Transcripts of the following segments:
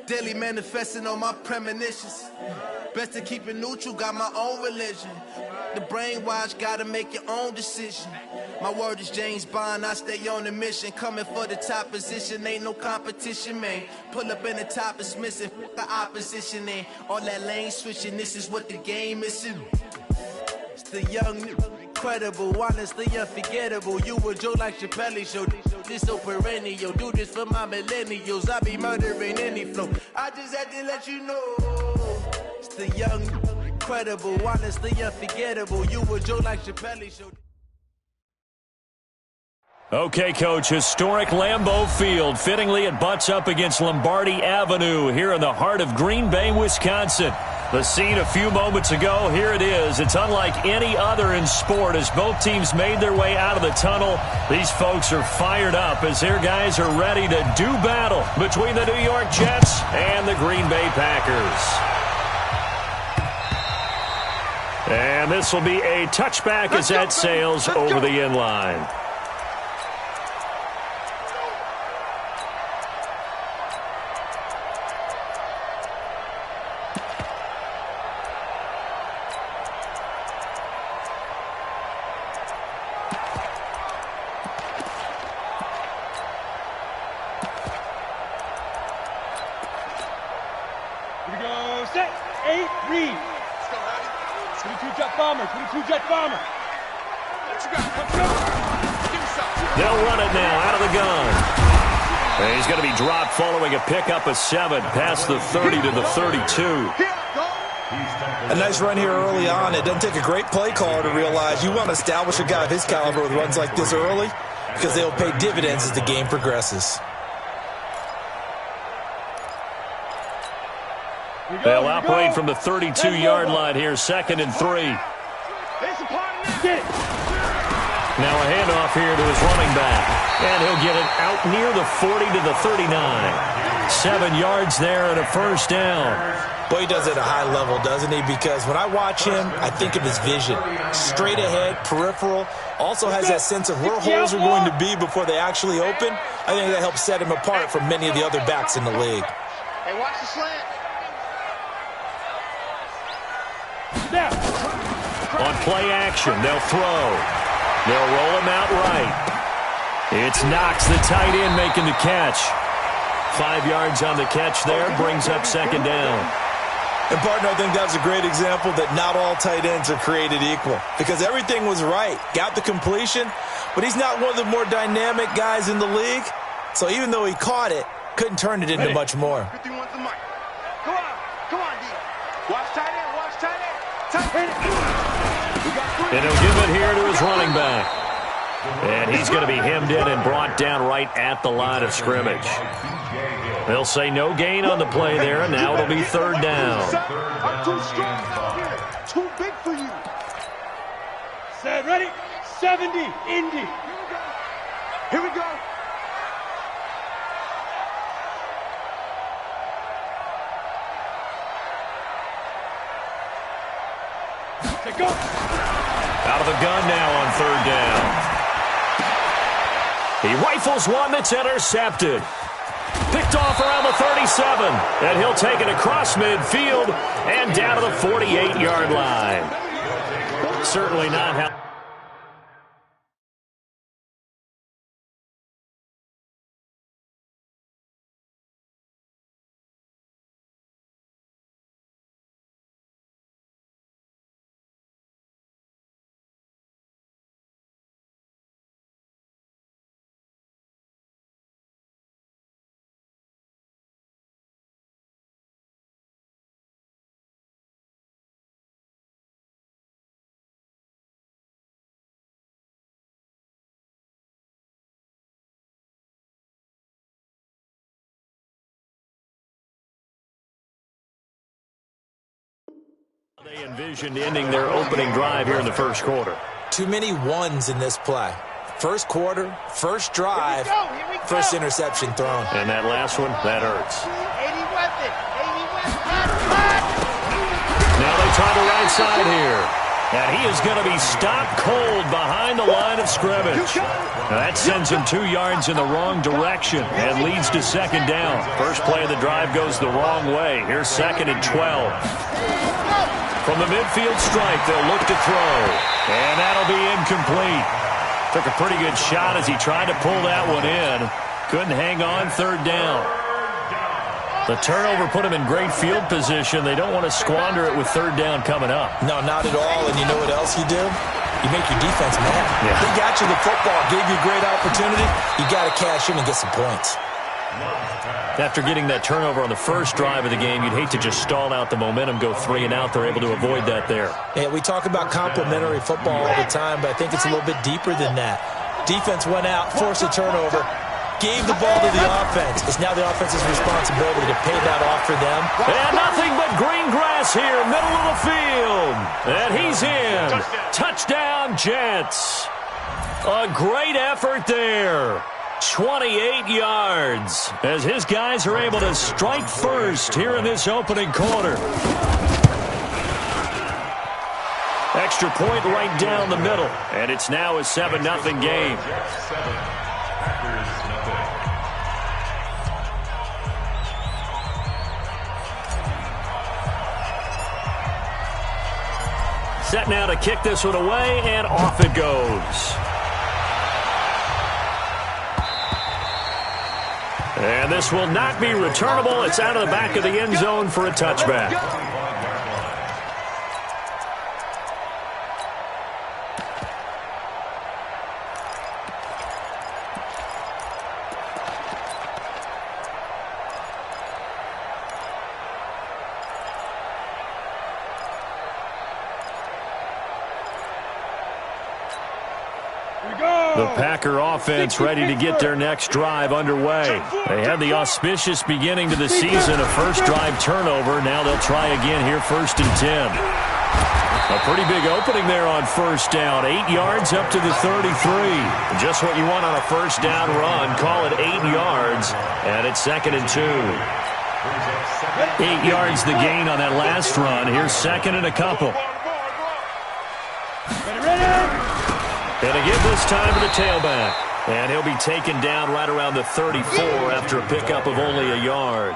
Daily manifesting on my premonitions. Best to keep it neutral, got my own religion. The brainwash, gotta make your own decision. My word is James Bond, I stay on the mission. Coming for the top position, ain't no competition, man. Pull up in the top is missing, the opposition ain't. All that lane switching, this is what the game is. It's the young, incredible, honestly unforgettable. You a Joe like Chappelle show. This so perennial, do this for my millennials. I be murdering any flow. I just had to let you know. It's the young, incredible, honestly unforgettable. You a Joe like Chappelle show. Okay, Coach, historic Lambeau Field. Fittingly, it butts up against Lombardi Avenue here in the heart of Green Bay, Wisconsin. The scene a few moments ago, here it is. It's unlike any other in sport as both teams made their way out of the tunnel. These folks are fired up as their guys are ready to do battle between the New York Jets and the Green Bay Packers. And this will be a touchback as that sails over the end line. They'll run it now out of the gun. And he's going to be dropped following a pickup of 7 past the 30 to the 32. A nice run here early on. It doesn't take a great play caller to realize you want to establish a guy of his caliber with runs like this early because they'll pay dividends as the game progresses. They'll operate from the 32-yard line here, 2nd and 3. Now a handoff here to his running back. And he'll get it out near the 40 to the 39. 7 yards there and a first down. Boy, he does it at a high level, doesn't he? Because when I watch him, I think of his vision. Straight ahead, peripheral. Also has that sense of where holes are going to be before they actually open. I think that helps set him apart from many of the other backs in the league. Hey, watch the slant. On play action, they'll throw. They'll roll him out right. It's Knox, the tight end, making the catch. 5 yards on the catch there, brings up 2nd down. And, partner, I think that's a great example that not all tight ends are created equal. Because everything was right. Got the completion, but he's not one of the more dynamic guys in the league. So even though he caught it, couldn't turn it into much more. 51's the mic. Come on, D. Watch tight end, watch tight end. Tight end. And he'll give it here to his running back. And he's going to be hemmed in and brought down right at the line of scrimmage. They'll say no gain on the play there, and now it'll be 3rd down. I'm too strong out here. Too big for you. Set, ready? 70, Indy. Here we go. Go. Out of the gun now on 3rd down. He rifles one that's intercepted. Picked off around the 37. And he'll take it across midfield and down to the 48-yard line. Certainly not how... They envisioned ending their opening drive here in the first quarter. Too many ones in this play. First quarter, first drive, first interception thrown. And that last one, that hurts. Now they try the right side here. And he is going to be stopped cold behind the line of scrimmage. Now that sends him 2 yards in the wrong direction and leads to second down. First play of the drive goes the wrong way. Here's 2nd and 12. From the midfield stripe, they'll look to throw. And that'll be incomplete. Took a pretty good shot as he tried to pull that one in. Couldn't hang on, 3rd down. The turnover put him in great field position. They don't want to squander it with 3rd down coming up. No, not at all. And you know what else you do? You make your defense mad. Yeah. They got you the football, gave you a great opportunity. You got to cash in and get some points. After getting that turnover on the first drive of the game, you'd hate to just stall out the momentum, go 3 and out. They're able to avoid that there. Yeah, we talk about complementary football all the time, but I think it's a little bit deeper than that. Defense went out, forced a turnover, gave the ball to the offense. It's now the offense's responsibility to pay that off for them. And nothing but green grass here, middle of the field. And he's in. Touchdown, Jets. A great effort there. 28 yards as his guys are able to strike first here in this opening quarter. Extra point right down the middle. And it's now a 7-0 game. Set now to kick this one away, and off it goes. And this will not be returnable. It's out of the back of the end zone for a touchback. The Packer offense ready to get their next drive underway. They had the auspicious beginning to the season, a first drive turnover. Now they'll try again here, 1st and 10. A pretty big opening there on 1st down. 8 yards up to the 33. Just what you want on a first down run. Call it 8 yards, and it's 2nd and 2. 8 yards the gain on that last run. Here's 2nd and a couple. And again this time to the tailback. And he'll be taken down right around the 34 after a pickup of only a yard.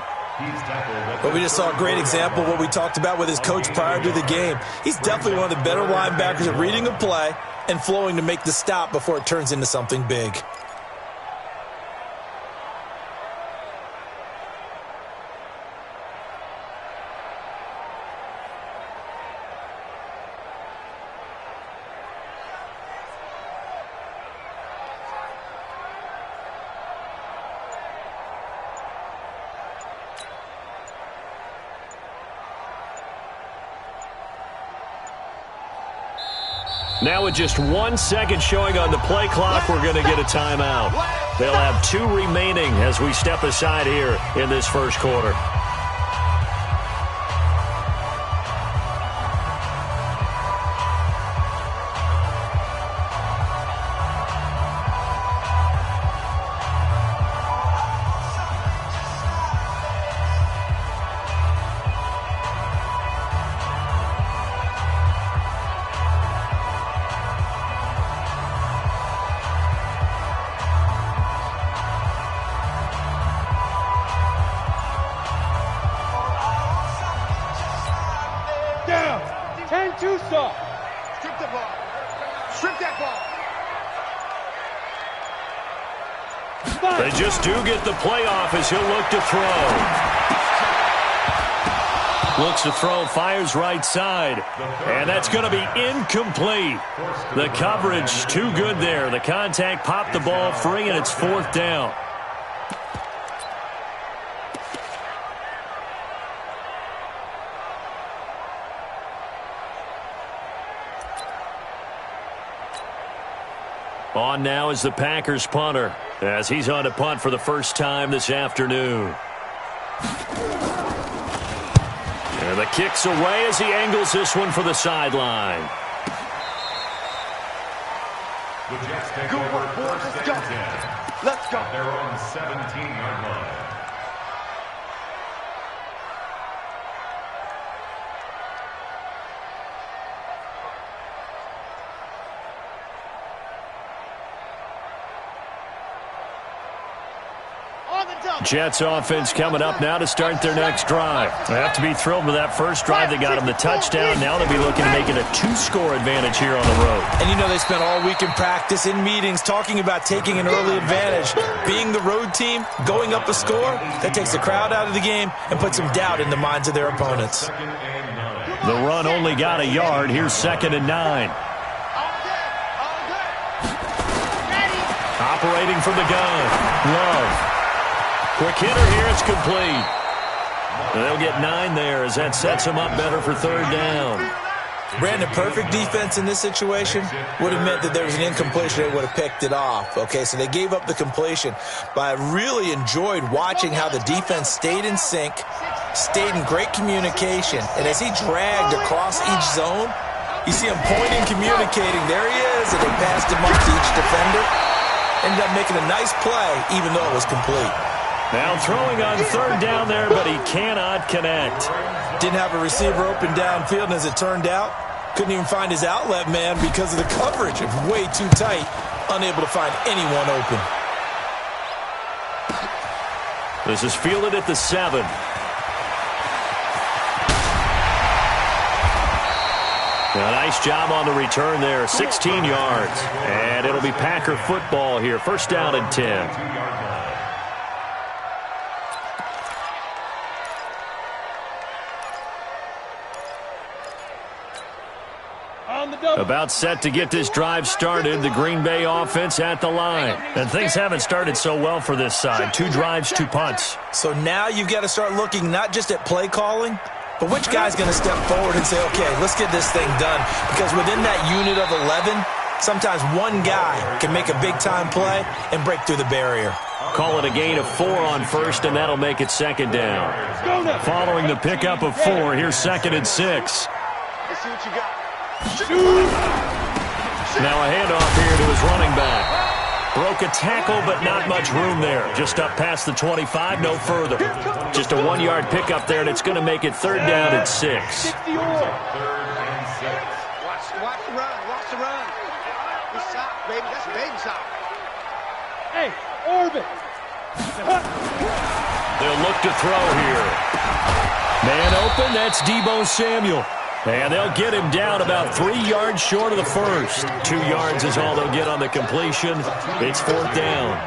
But we just saw a great example of what we talked about with his coach prior to the game. He's definitely one of the better linebackers at reading a play and flowing to make the stop before it turns into something big. Now with just 1 second showing on the play clock, we're going to get a timeout. They'll have 2 remaining as we step aside here in this first quarter. They just do get the playoff as he'll look to throw. Looks to throw, fires right side. And that's going to be incomplete. The coverage too good there. The contact popped the ball free, and it's 4th down. On now is the Packers punter, as he's on to punt for the first time this afternoon. And the kick's away as he angles this one for the sideline. Good work, boys. Let's go. Let's go. They're on 17-yard line. Jets offense coming up now to start their next drive. They have to be thrilled with that first drive. They got them the touchdown. Now they'll be looking to make it a 2-score advantage here on the road. And you know they spent all week in practice, in meetings, talking about taking an early advantage. Being the road team, going up a score, that takes the crowd out of the game and puts some doubt in the minds of their opponents. The run only got a yard. Here's 2nd and 9. Operating from the gun. Love. Quick hitter here. It's complete. And they'll get 9 there as that sets them up better for 3rd down. Brandon, perfect defense in this situation would have meant that there was an incompletion. They would have picked it off. Okay, so they gave up the completion. But I really enjoyed watching how the defense stayed in sync, stayed in great communication. And as he dragged across each zone, you see him pointing, communicating. There he is, and they passed him up to each defender. Ended up making a nice play, even though it was complete. Now throwing on 3rd down there, but he cannot connect. Didn't have a receiver open downfield, and as it turned out, couldn't even find his outlet man because of the coverage. It was way too tight, unable to find anyone open. This is fielded at the 7. A nice job on the return there, 16 yards. And it'll be Packer football here, 1st down and 10. About set to get this drive started. The Green Bay offense at the line. And things haven't started so well for this side. 2 drives, 2 punts. So now you've got to start looking not just at play calling, but which guy's going to step forward and say, okay, let's get this thing done. Because within that unit of 11, sometimes one guy can make a big-time play and break through the barrier. Call it a gain of 4 on 1st, and that'll make it 2nd down. Following the pickup of 4, here's 2nd and 6. Let's see what you got. Now a handoff here to his running back. Broke a tackle, but not much room there. Just up past the 25, no further. Just a 1-yard pickup there, and it's going to make it 3rd down and 6. Watch the run. Watch the run. Good shot, baby. That's a baby shot. Hey, orbit. They'll look to throw here. Man open, that's Deebo Samuel. And they'll get him down about 3 yards short of the first. 2 yards is all they'll get on the completion. It's 4th down.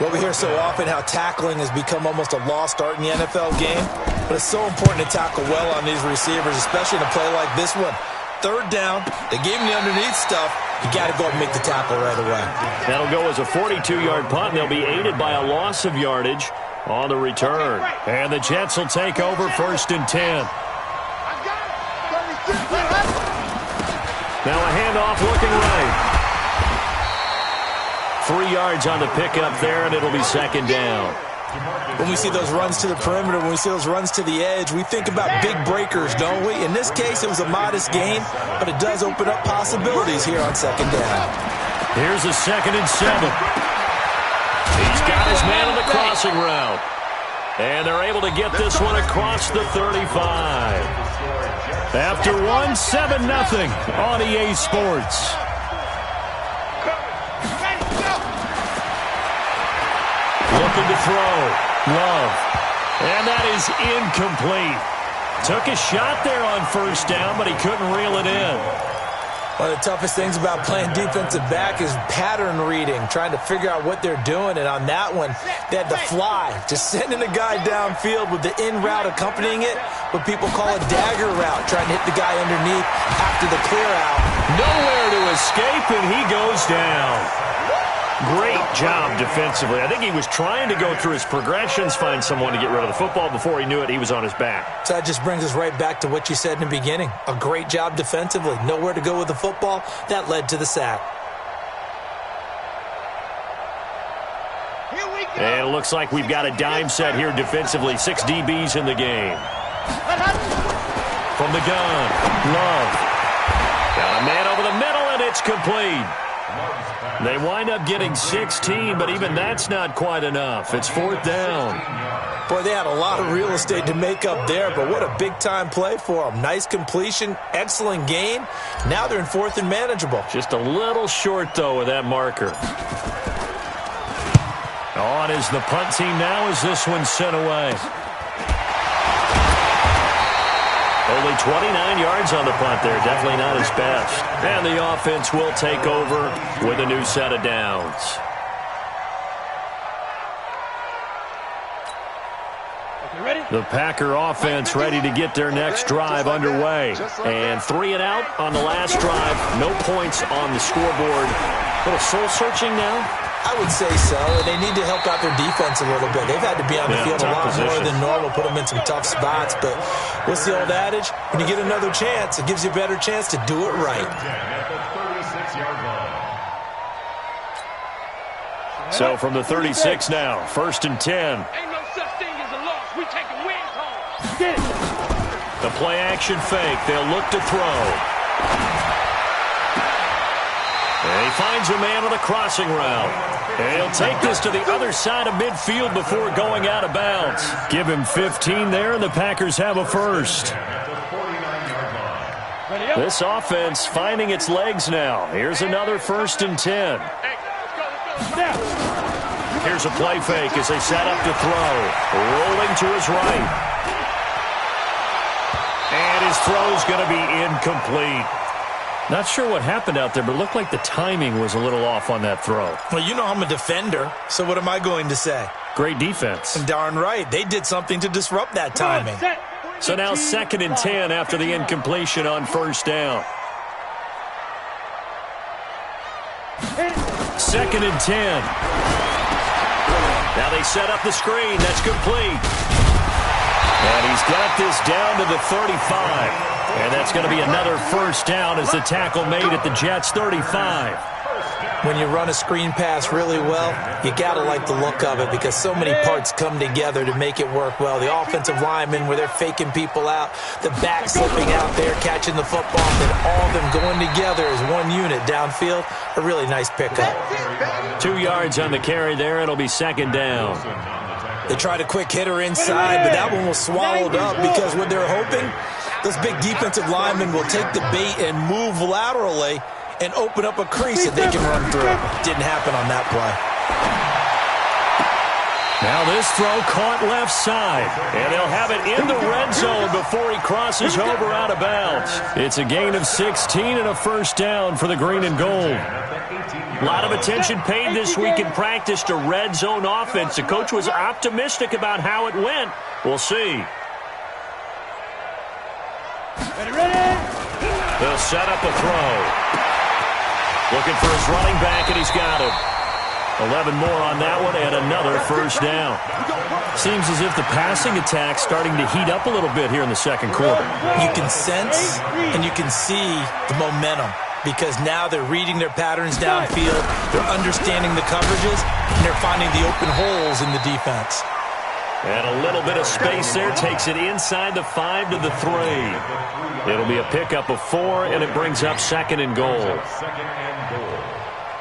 Well, we hear so often how tackling has become almost a lost art in the NFL game. But it's so important to tackle well on these receivers, especially in a play like this one. 3rd down, they gave him the underneath stuff. You got to go and make the tackle right away. That'll go as a 42-yard punt, and they'll be aided by a loss of yardage on the return. And the Jets will take over 1st and 10. Now a handoff looking right. 3 yards on the pickup there, and it'll be 2nd down. When we see those runs to the perimeter, when we see those runs to the edge, we think about big breakers, don't we? In this case, it was a modest gain, but it does open up possibilities here on 2nd down. Here's a 2nd and 7. He's got his man on the crossing route. And they're able to get this one across the 35. After 1, 7-0 on EA Sports. Looking to throw. Love. And that is incomplete. Took a shot there on 1st down, but he couldn't reel it in. One of the toughest things about playing defensive back is pattern reading, trying to figure out what they're doing. And on that one, they had the fly, just sending a guy downfield with the in route accompanying it, what people call a dagger route, trying to hit the guy underneath after the clear out. Nowhere to escape, and he goes down. Great job defensively. I think he was trying to go through his progressions, find someone to get rid of the football. Before he knew it, he was on his back. So that just brings us right back to what you said in the beginning. A great job defensively. Nowhere to go with the football. That led to the sack. Here we go. And it looks like we've got a dime set here defensively. 6 DBs in the game. From the gun, Love. Got a man over the middle, and it's complete. They wind up getting 16, but even that's not quite enough. It's 4th down. Boy, they had a lot of real estate to make up there, but what a big-time play for them. Nice completion, excellent gain. Now they're in 4th and manageable. Just a little short, though, with that marker. On is the punt team now as this one's sent away. Only 29 yards on the punt there. Definitely not his best. And the offense will take over with a new set of downs. The Packer offense ready to get their next drive underway. And 3 and out on the last drive. No points on the scoreboard. A little soul-searching now? I would say so, and they need to help out their defense a little bit. They've had to be on the field a lot more than normal, put them in some tough spots. But what's the old adage? When you get another chance, it gives you a better chance to do it right. So from the 36 now, 1st and 10. Ain't no such thing as a loss. We taking wins home. Get it. The play action fake. They'll look to throw. And he finds a man on a crossing route. And he'll take this to the other side of midfield before going out of bounds. Give him 15 there, and the Packers have a first. This offense finding its legs now. Here's another 1st and 10. Here's a play fake as they set up to throw. Rolling to his right. And his throw's going to be incomplete. Not sure what happened out there, but it looked like the timing was a little off on that throw. Well, you know I'm a defender, so what am I going to say? Great defense. Darn right. They did something to disrupt that timing. So now 2nd and 10 after the incompletion on 1st down. 2nd and 10. Now they set up the screen. That's complete. And he's got this down to the 35. And that's going to be another 1st down as the tackle made at the Jets' 35. When you run a screen pass really well, you got to like the look of it because so many parts come together to make it work well. The offensive linemen, where they're faking people out, the back slipping out there, catching the football, and all of them going together as one unit downfield. A really nice pickup. 2 yards on the carry there. It'll be 2nd down. They tried a quick hitter inside, but that one was swallowed up because what they're hoping, those big defensive linemen will take the bait and move laterally and open up a crease that they can run through. Didn't happen on that play. Now this throw caught left side, and they'll have it in the red zone before he crosses over out of bounds. It's a gain of 16 and a 1st down for the green and gold. A lot of attention paid this week in practice to red zone offense. The coach was optimistic about how it went. We'll see. Ready? They'll set up a throw. Looking for his running back, and he's got him. 11 more on that one, and another 1st down. Seems as if the passing attack's starting to heat up a little bit here in the 2nd quarter. You can sense and you can see the momentum because now they're reading their patterns downfield, they're understanding the coverages, and they're finding the open holes in the defense. And a little bit of space there takes it inside the 5 to the 3. It'll be a pickup of 4, and it brings up 2nd and goal. 2nd and goal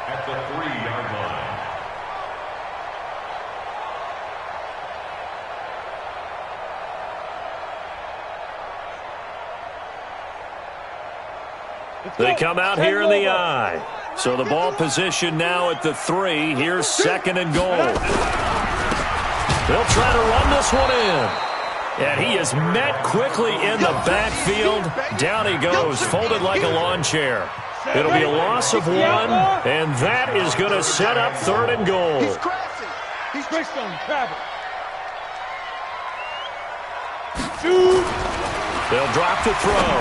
at the 3-yard line. They come out here in the I. So the ball position now at the 3. Here's 2nd and goal. They'll try to run this one in. And he is met quickly in the backfield. Down he goes, folded like a lawn chair. It'll be a loss of 1, and that is going to set up 3rd and goal. He's Greystone, travel. Shoot. They'll drop the throw.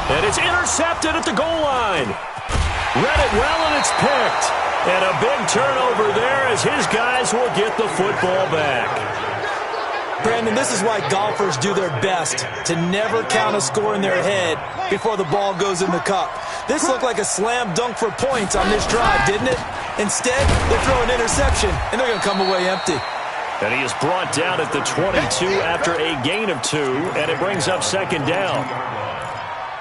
And it's intercepted at the goal line. Read it well, and it's picked. And a big turnover there as his guys will get the football back. Brandon, this is why golfers do their best to never count a score in their head before the ball goes in the cup. This looked like a slam dunk for points on this drive, didn't it? Instead, they throw an interception, and they're going to come away empty. And he is brought down at the 22 after a gain of 2, and it brings up 2nd down.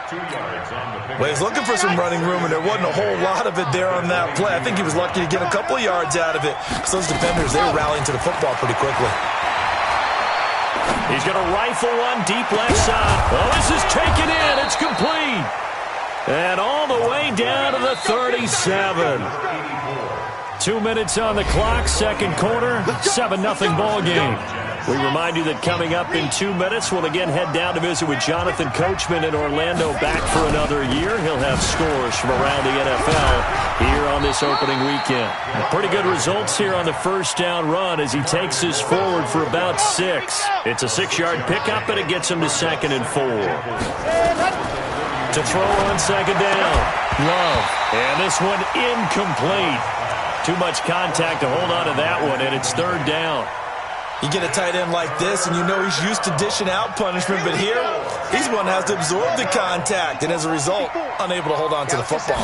2 yards on the pick. Well, he's looking for some running room, and there wasn't a whole lot of it there on that play. I think he was lucky to get a couple of yards out of it because those defenders, they were rallying to the football pretty quickly. He's going to rifle one deep left side. Oh, this is taken in. It's complete. And all the way down to the 37. 2 minutes on the clock, second quarter, 7-0 ball game. We remind you that coming up in 2 minutes, we'll again head down to visit with Jonathan Coachman in Orlando, back for another year. He'll have scores from around the NFL here on this opening weekend. Pretty good results here on the first down run as he takes us forward for about 6. It's a 6-yard pickup, and it gets him to 2nd and 4. To throw on second down, Love. And this one incomplete. Too much contact to hold on to that one, and it's 3rd down. You get a tight end like this, and you know he's used to dishing out punishment, but here, he's one that has to absorb the contact, and as a result, unable to hold on to the football.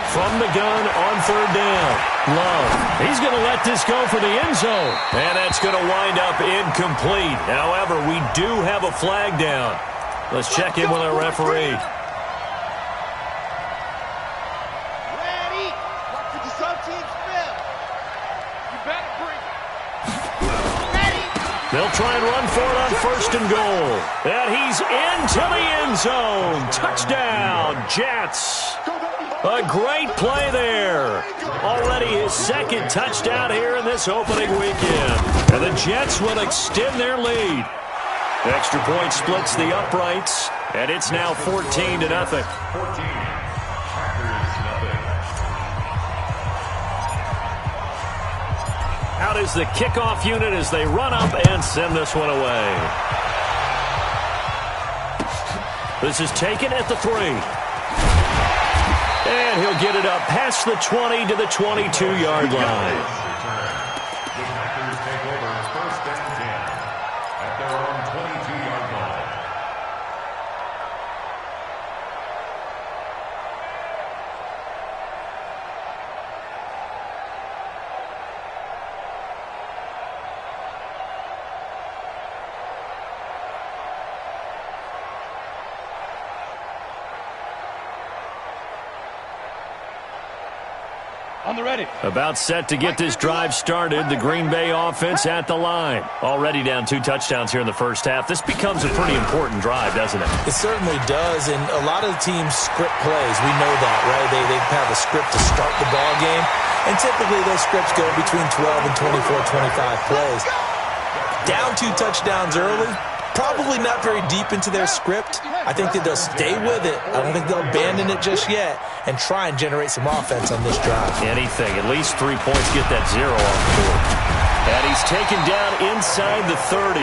From the gun on 3rd down, Love. He's going to let this go for the end zone, and that's going to wind up incomplete. However, we do have a flag down. Let's check in with our referee. They'll try and run for it on 1st and goal. And he's into the end zone. Touchdown, Jets. A great play there. Already his 2nd touchdown here in this opening weekend. And the Jets will extend their lead. Extra point splits the uprights, and it's now 14-0. Out is the kickoff unit as they run up and send this one away. This is taken at the 3. And he'll get it up past the 20 to the 22-yard line. The Packers take over 1st and 10 at their own 22-yard line. On the ready. About set to get this drive started. The Green Bay offense at the line. Already down 2 touchdowns here in the first half. This becomes a pretty important drive, doesn't it? It certainly does, and a lot of the teams script plays. We know that, right? They have a script to start the ball game, and typically those scripts go between 12 and 24, 25 plays. Down 2 touchdowns early, probably not very deep into their script. I think that they'll stay with it. I don't think they'll abandon it just yet and try and generate some offense on this drive. Anything. At least 3 points. Get that 0 off the board. And he's taken down inside the 30.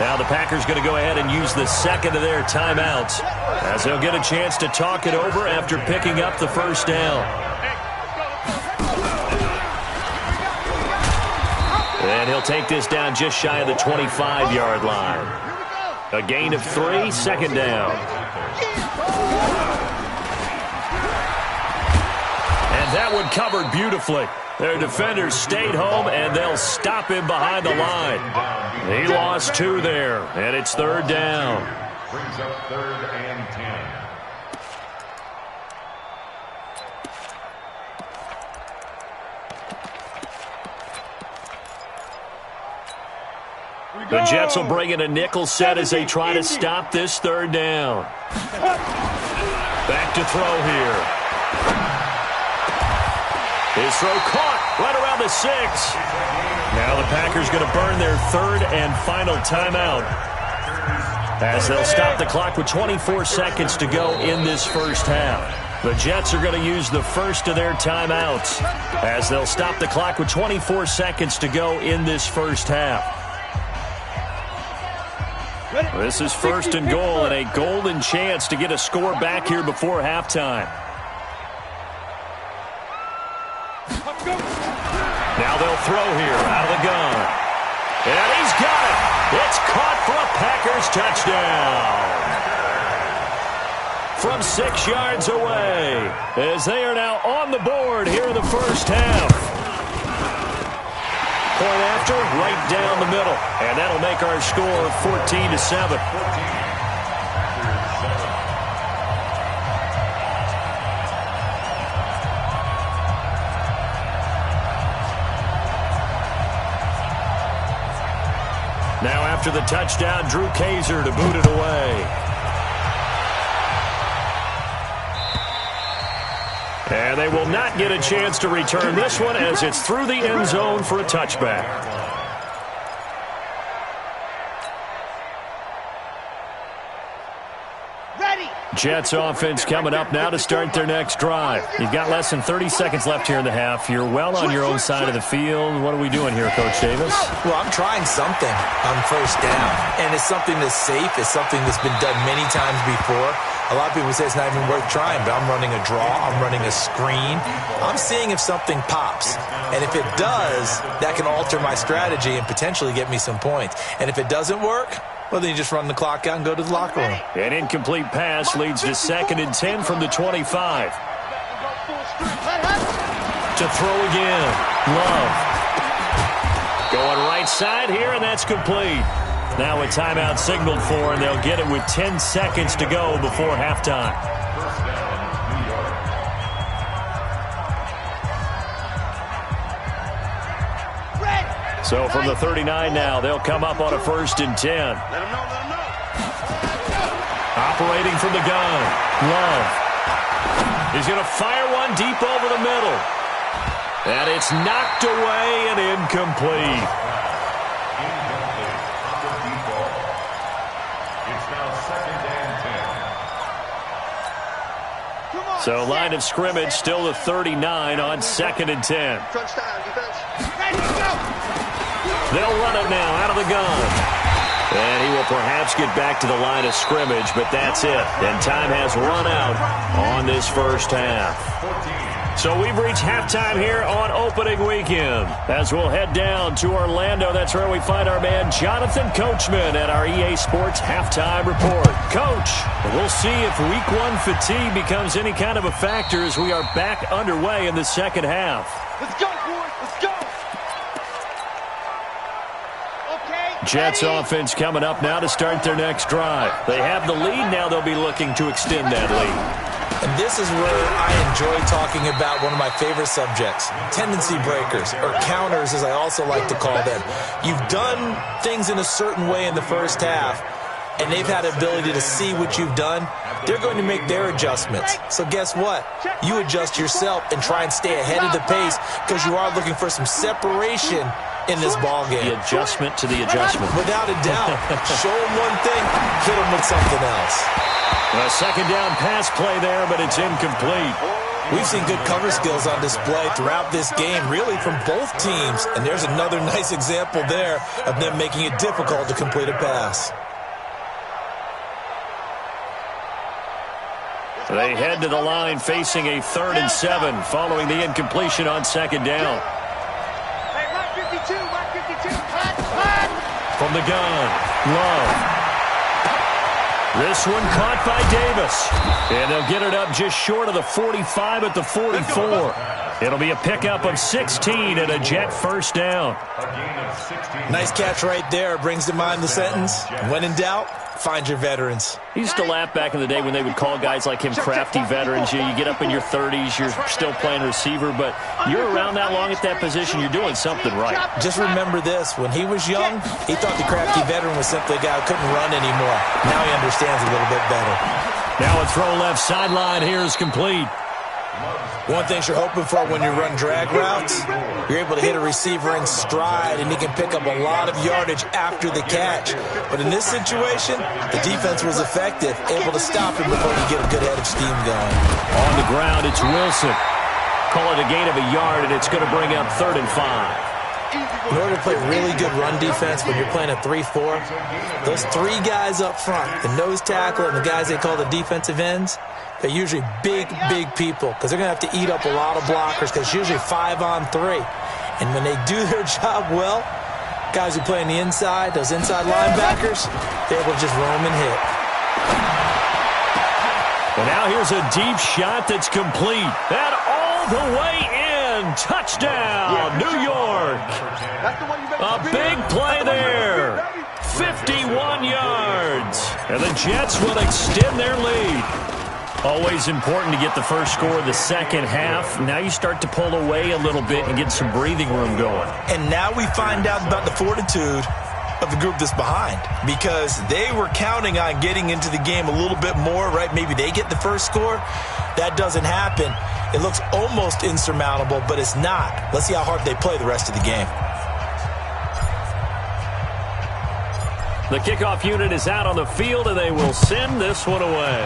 Now the Packers going to go ahead and use the 2nd of their timeouts as they'll get a chance to talk it over after picking up the 1st down. And he'll take this down just shy of the 25-yard line. A gain of 3, 2nd down. And that one covered beautifully. Their defenders stayed home, and they'll stop him behind the line. He lost 2 there, and it's 3rd down. Brings up 3rd and 10. The Jets will bring in a nickel set as they try to stop this 3rd down. Back to throw here. His throw caught right around the 6. Now the Packers going to burn their 3rd and final timeout as they'll stop the clock with 24 seconds to go in this first half. The Jets are going to use the first of their timeouts as they'll stop the clock with 24 seconds to go in this first half. This is 1st and goal and a golden chance to get a score back here before halftime. Now they'll throw here out of the gun. And he's got it. It's caught for a Packers touchdown. From 6 yards away as they are now on the board here in the first half. Point after, right down the middle. And that'll make our score 14-7. Now after the touchdown, Drew Kaiser to boot it away. And they will not get a chance to return this one as it's through the end zone for a touchback. Jets offense coming up now to start their next drive. You've got less than 30 seconds left here in the half. You're well on your own side of the field. What are we doing here, Coach Davis? Well, I'm trying something on first down, and it's something that's safe. It's something that's been done many times before. A lot of people say it's not even worth trying, but I'm running a draw. I'm running a screen. I'm seeing if something pops, and if it does, that can alter my strategy and potentially get me some points. And if it doesn't work, well, then you just run the clock out and go to the locker room. An incomplete pass leads to 2nd and 10 from the 25. To throw again. Love. Going right side here, and that's complete. Now a timeout signaled for, and they'll get it with 10 seconds to go before halftime. So from the 39 now, they'll come up on a 1st and 10. Let him know. Operating from the gun. Love. He's going to fire one deep over the middle. And it's knocked away and incomplete. It's now 2nd and 10. So line of scrimmage still the 39 on 2nd and 10. They'll run it now out of the gun. And he will perhaps get back to the line of scrimmage, but that's it. And time has run out on this first half. So we've reached halftime here on opening weekend. As we'll head down to Orlando, that's where we find our man Jonathan Coachman at our EA Sports Halftime Report. Coach, we'll see if Week 1 fatigue becomes any kind of a factor as we are back underway in the second half. Let's go, boys. Let's go. Jets offense coming up now to start their next drive. They have the lead. Now they'll be looking to extend that lead. And this is where I enjoy talking about one of my favorite subjects, tendency breakers, or counters as I also like to call them. You've done things in a certain way in the first half, and they've had the ability to see what you've done. They're going to make their adjustments. So guess what? You adjust yourself and try and stay ahead of the pace because you are looking for some separation in this ball game. The adjustment to the adjustment. Without a doubt. Show them one thing, hit them with something else. A second down pass play there, but it's incomplete. We've seen good cover skills on display throughout this game, really from both teams. And there's another nice example there of them making it difficult to complete a pass. They head to the line facing a 3rd and 7 following the incompletion on second down. From the gun, Love. This one caught by Davis. And they'll get it up just short of the 45 at the 44. It'll be a pickup of 16 and a Jet first down. Nice catch right there. Brings to mind the sentence, when in doubt, find your veterans. He used to laugh back in the day when they would call guys like him crafty veterans. You get up in your 30s, you're still playing receiver, but you're around that long at that position, you're doing something right. Just remember this. When he was young, he thought the crafty veteran was simply a guy who couldn't run anymore. Now he understands a little bit better. Now a throw left sideline here is complete. One thing you're hoping for when you run drag routes, you're able to hit a receiver in stride, and he can pick up a lot of yardage after the catch. But in this situation, the defense was effective, able to stop him before he get a good head of steam going. On the ground, it's Wilson. Call it a gain of a yard, and it's going to bring up 3rd and 5. In order to play really good run defense when you're playing a 3-4, those 3 guys up front, the nose tackle and the guys they call the defensive ends, they're usually big people because they're going to have to eat up a lot of blockers because it's usually 5-on-3. And when they do their job well, guys who play on the inside, those inside linebackers, they're able to just roam and hit. And now here's a deep shot that's complete. And all the way in. Touchdown, New York. A big play there. 51 yards. And the Jets will extend their lead. Always important to get the first score of the second half. Now you start to pull away a little bit and get some breathing room going. And now we find out about the fortitude of the group that's behind, because they were counting on getting into the game a little bit more, right? Maybe they get the first score. That doesn't happen. It looks almost insurmountable, but it's not. Let's see how hard they play the rest of the game. The kickoff unit is out on the field, and they will send this one away.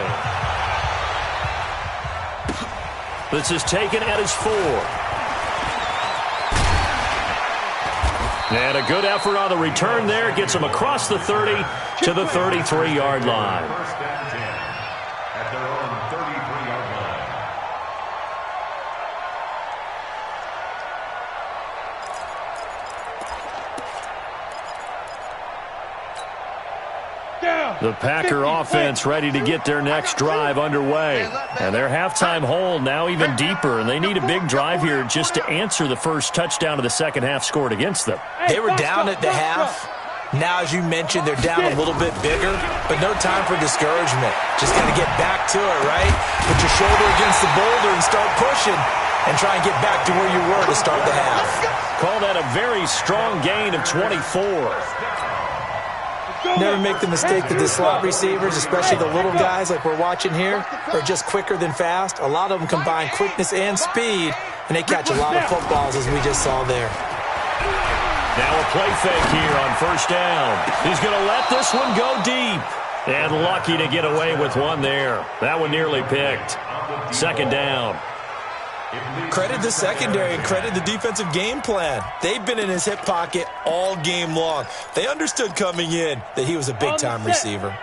This is taken at his 4. And a good effort on the return there. Gets him across the 30 to the 33-yard line. First and 10 at their own 33-yard line. The Packer offense ready to get their next drive underway. And their halftime hole now even deeper, and they need a big drive here just to answer the first touchdown of the second half scored against them. They were down at the half. Now, as you mentioned, they're down a little bit bigger, but no time for discouragement. Just got to get back to it, right? Put your shoulder against the boulder and start pushing and try and get back to where you were to start the half. Call that a very strong gain of 24. Never make the mistake that the slot receivers, especially the little guys like we're watching here, are just quicker than fast. A lot of them combine quickness and speed, and they catch a lot of footballs, as we just saw there. Now a play fake here on first down. He's going to let this one go deep. And lucky to get away with one there. That one nearly picked. Second down. Credit the secondary and credit the defensive game plan. They've been in his hip pocket all game long. They understood coming in that he was a big-time receiver.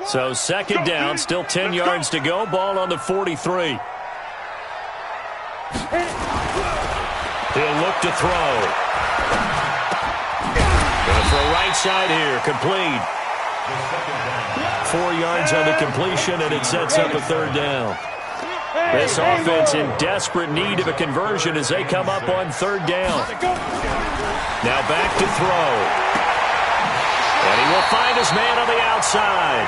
So second down, still 10 yards to go. Ball on the 43. He'll look to throw. Gonna throw right side here, complete. 4 yards on the completion, and it sets up a third down. This offense in desperate need of a conversion as they come up on third down. Now back to throw. And he will find his man on the outside.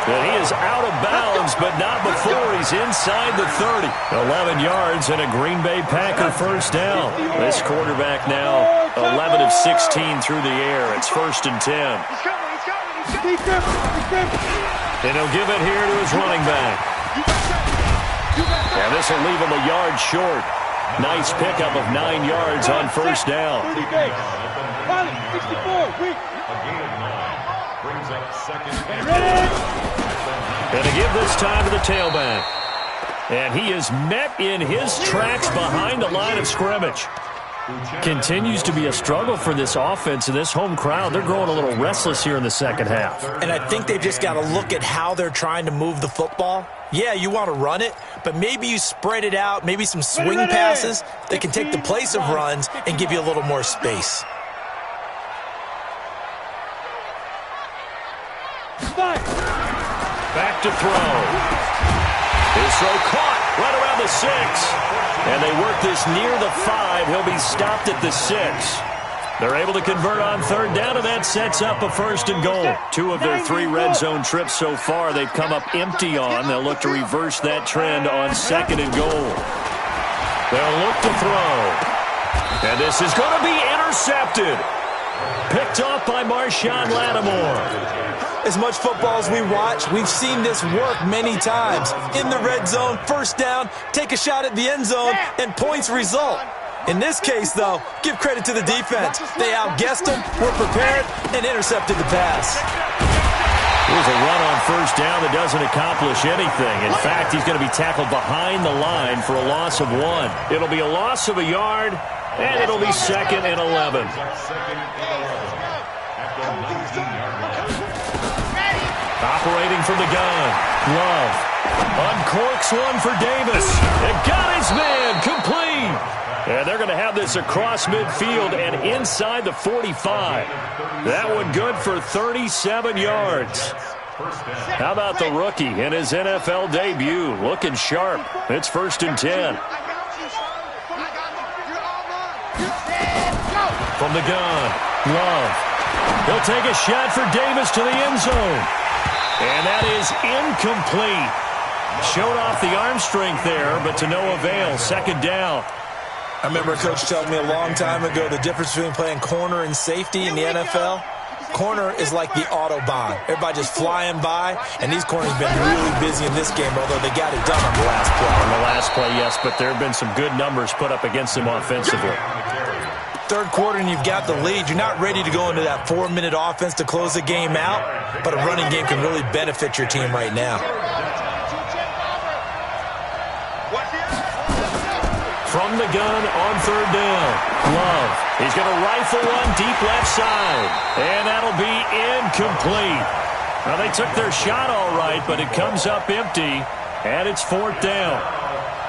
And he is out of bounds, but not before he's inside the 30. 11 yards and a Green Bay Packer first down. This quarterback now 11 of 16 through the air. It's first and 10. And he'll give it here to his running back. And this will leave him a yard short. Nice pickup of 9 yards on first down. A gain of 9 brings up second and 10. And to give this time to the tailback. And he is met in his tracks behind the line of scrimmage. Continues to be a struggle for this offense and this home crowd. They're growing a little restless here in the second half. And I think they've just got to look at how they're trying to move the football. Yeah, you want to run it, but maybe you spread it out, maybe some swing passes that can take the place of runs and give you a little more space. Back to throw. His throw caught right around the 6. And they work this near the 5. He'll be stopped at the 6. They're able to convert on third down, and that sets up a first and goal. 2 of their 3 red zone trips so far they've come up empty on. They'll look to reverse that trend on second and goal. They'll look to throw. And this is going to be intercepted. Picked off by Marshawn Lattimore. As much football as we watch, we've seen this work many times. In the red zone, first down, take a shot at the end zone, and points result. In this case, though, give credit to the defense. They outguessed them, were prepared, and intercepted the pass. Here's a run on first down that doesn't accomplish anything. In fact, he's going to be tackled behind the line for a loss of 1. It'll be a loss of a yard, and it'll be second and 11. Operating from the gun, Love uncorks one for Davis. And got his man complete. And they're going to have this across midfield and inside the 45. That one good for 37 yards. How about the rookie in his NFL debut? Looking sharp. It's first and 10. From the gun, Love. He'll take a shot for Davis to the end zone. And that is incomplete. Showed off the arm strength there, but to no avail. Second down. I remember a coach telling me a long time ago the difference between playing corner and safety in the NFL. corner is like the Autobahn. Everybody just flying by, and these corners have been really busy in this game, although they got it done on the last play. On the last play, yes, but there have been some good numbers put up against them offensively. Third quarter and you've got the lead. You're not ready to go into that 4-minute offense to close the game out, but a running game can really benefit your team right now. From the gun on third down, Love. He's going to rifle one deep left side, and that'll be incomplete. Now, they took their shot all right, but it comes up empty, and it's fourth down.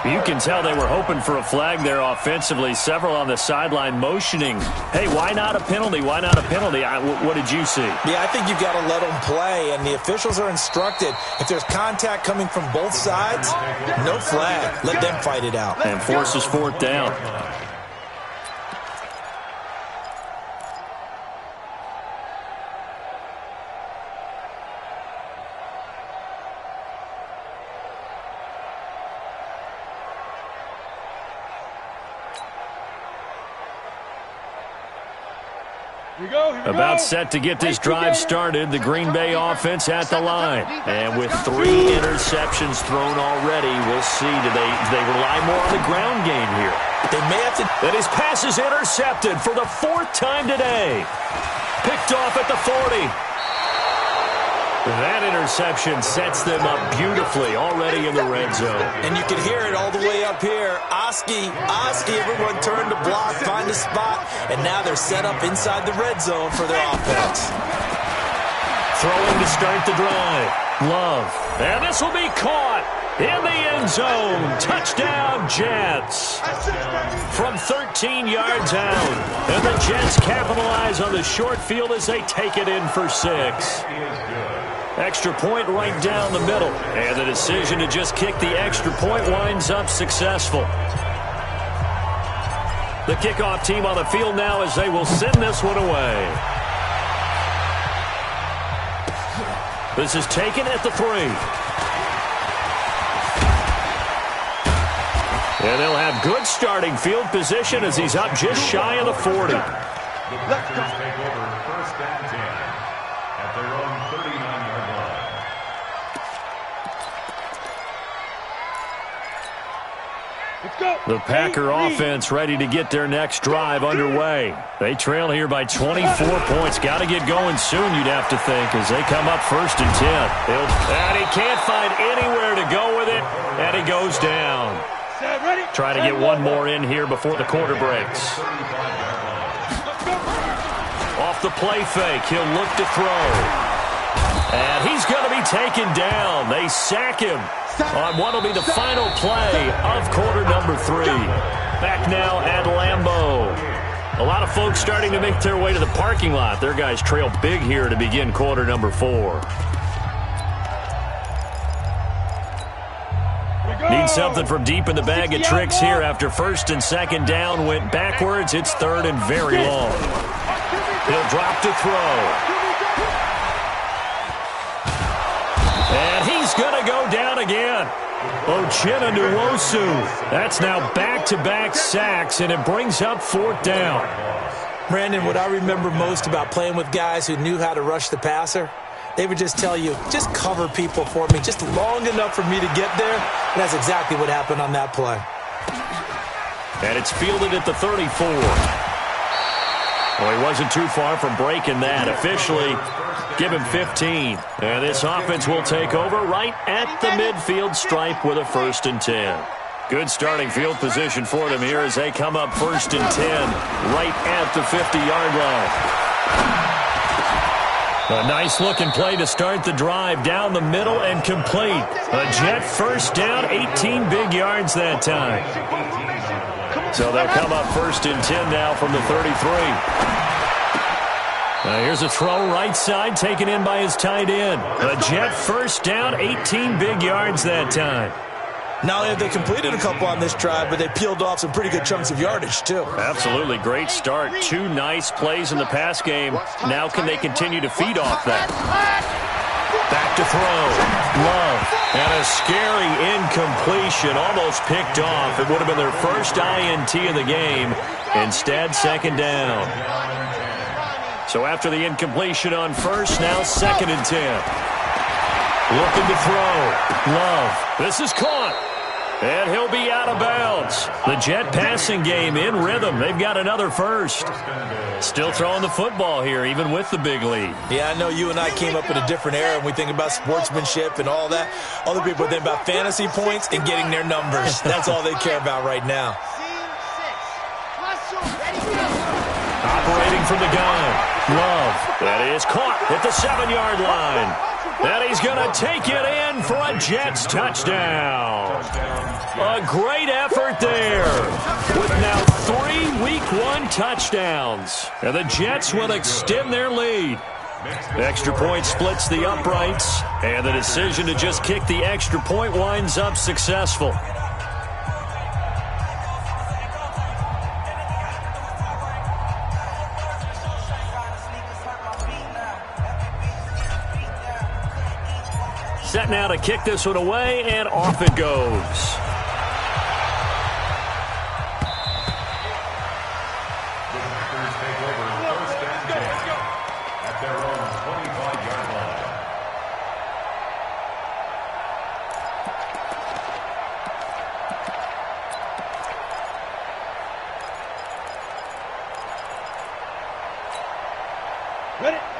You can tell they were hoping for a flag there offensively. Several on the sideline motioning, hey, why not a penalty? Why not a penalty? What did you see? Yeah, I think you've got to let them play, and the officials are instructed. If there's contact coming from both sides, no flag. Let them fight it out. And forces fourth down. About set to get this drive started, the Green Bay offense at the line. And with 3 interceptions thrown already, we'll see. Do they rely more on the ground game here? They may have to. And his pass is intercepted for the 4th time today. Picked off at the 40. That interception sets them up beautifully already in the red zone. And you can hear it all the way up here. Oski, everyone turned to block, find a spot, and now they're set up inside the red zone for their offense. Throwing to start the drive. Love. And this will be caught in the end zone. Touchdown, Jets. From 13 yards out. And the Jets capitalize on the short field as they take it in for 6. Extra point right down the middle. And the decision to just kick the extra point winds up successful. The kickoff team on the field now as they will send this one away. This is taken at the 3. And they'll have good starting field position as he's up just shy of the 40. The Packers take over first and 10 at their own 39-yard line. Let's go. The Packer offense ready to get their next drive underway. They trail here by 24 points. Got to get going soon, you'd have to think, as they come up first and 10. And he can't find anywhere to go with it, and he goes down. Try to get one more in here before the quarter breaks. Off the play fake, he'll look to throw. And he's going to be taken down. They sack him on what will be the final play of quarter number 3. Back now at Lambeau. A lot of folks starting to make their way to the parking lot. Their guys trail big here to begin quarter number 4. Need something from deep in the bag of tricks here after first and second down went backwards. It's third and very long. He'll drop to throw. And he's going to go down again. Uchenna Nwosu. That's now back-to-back sacks, and it brings up fourth down. Brandon, what I remember most about playing with guys who knew how to rush the passer, they would just tell you, just cover people for me, just long enough for me to get there. And that's exactly what happened on that play. And it's fielded at the 34. Well, he wasn't too far from breaking that. Officially, give him 15. And this offense will take over right at the midfield stripe with a first and 10. Good starting field position for them here as they come up first and 10 right at the 50-yard line. A nice-looking play to start the drive down the middle and complete. A Jet first down, 18 big yards that time. So they'll come up first and 10 now from the 33. Here's a throw right side taken in by his tight end. A Jet first down, 18 big yards that time. Not only have they completed a couple on this drive, but they peeled off some pretty good chunks of yardage, too. Absolutely. Great start. 2 nice plays in the pass game. Now can they continue to feed off that? Back to throw. Love. And a scary incompletion. Almost picked off. It would have been their first INT of the game. Instead, second down. So after the incompletion on first, now 2nd and 10. Looking to throw. Love. This is caught. And he'll be out of bounds. The Jet passing game in rhythm. They've got another first. Still throwing the football here, even with the big lead. Yeah, I know you and I came up in a different era, and we think about sportsmanship and all that. Other people think about fantasy points and getting their numbers. That's all they care about right now. Operating from the gun. Love. That is caught at the 7-yard line. And he's going to take it in for a Jets touchdown. A great effort there. With now 3 Week 1 touchdowns. And the Jets will extend their lead. Extra point splits the uprights. And the decision to just kick the extra point winds up successful. Set now to kick this one away, and off it goes. The Packers take over 1st and 10 at their own 25-yard line.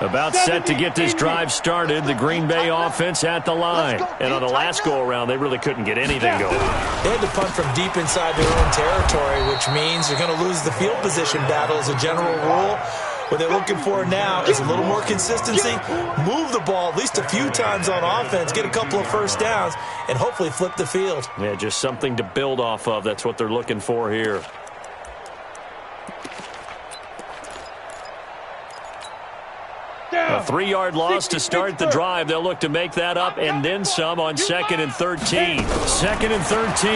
About set to get this drive started. The Green Bay offense at the line. And on the last go-around, they really couldn't get anything going. They had to punt from deep inside their own territory, which means they're going to lose the field position battle as a general rule. What they're looking for now is a little more consistency, move the ball at least a few times on offense, get a couple of first downs, and hopefully flip the field. Yeah, just something to build off of. That's what they're looking for here. A 3-yard loss to start the drive. They'll look to make that up and then some on 2nd and 13. 2nd and 13.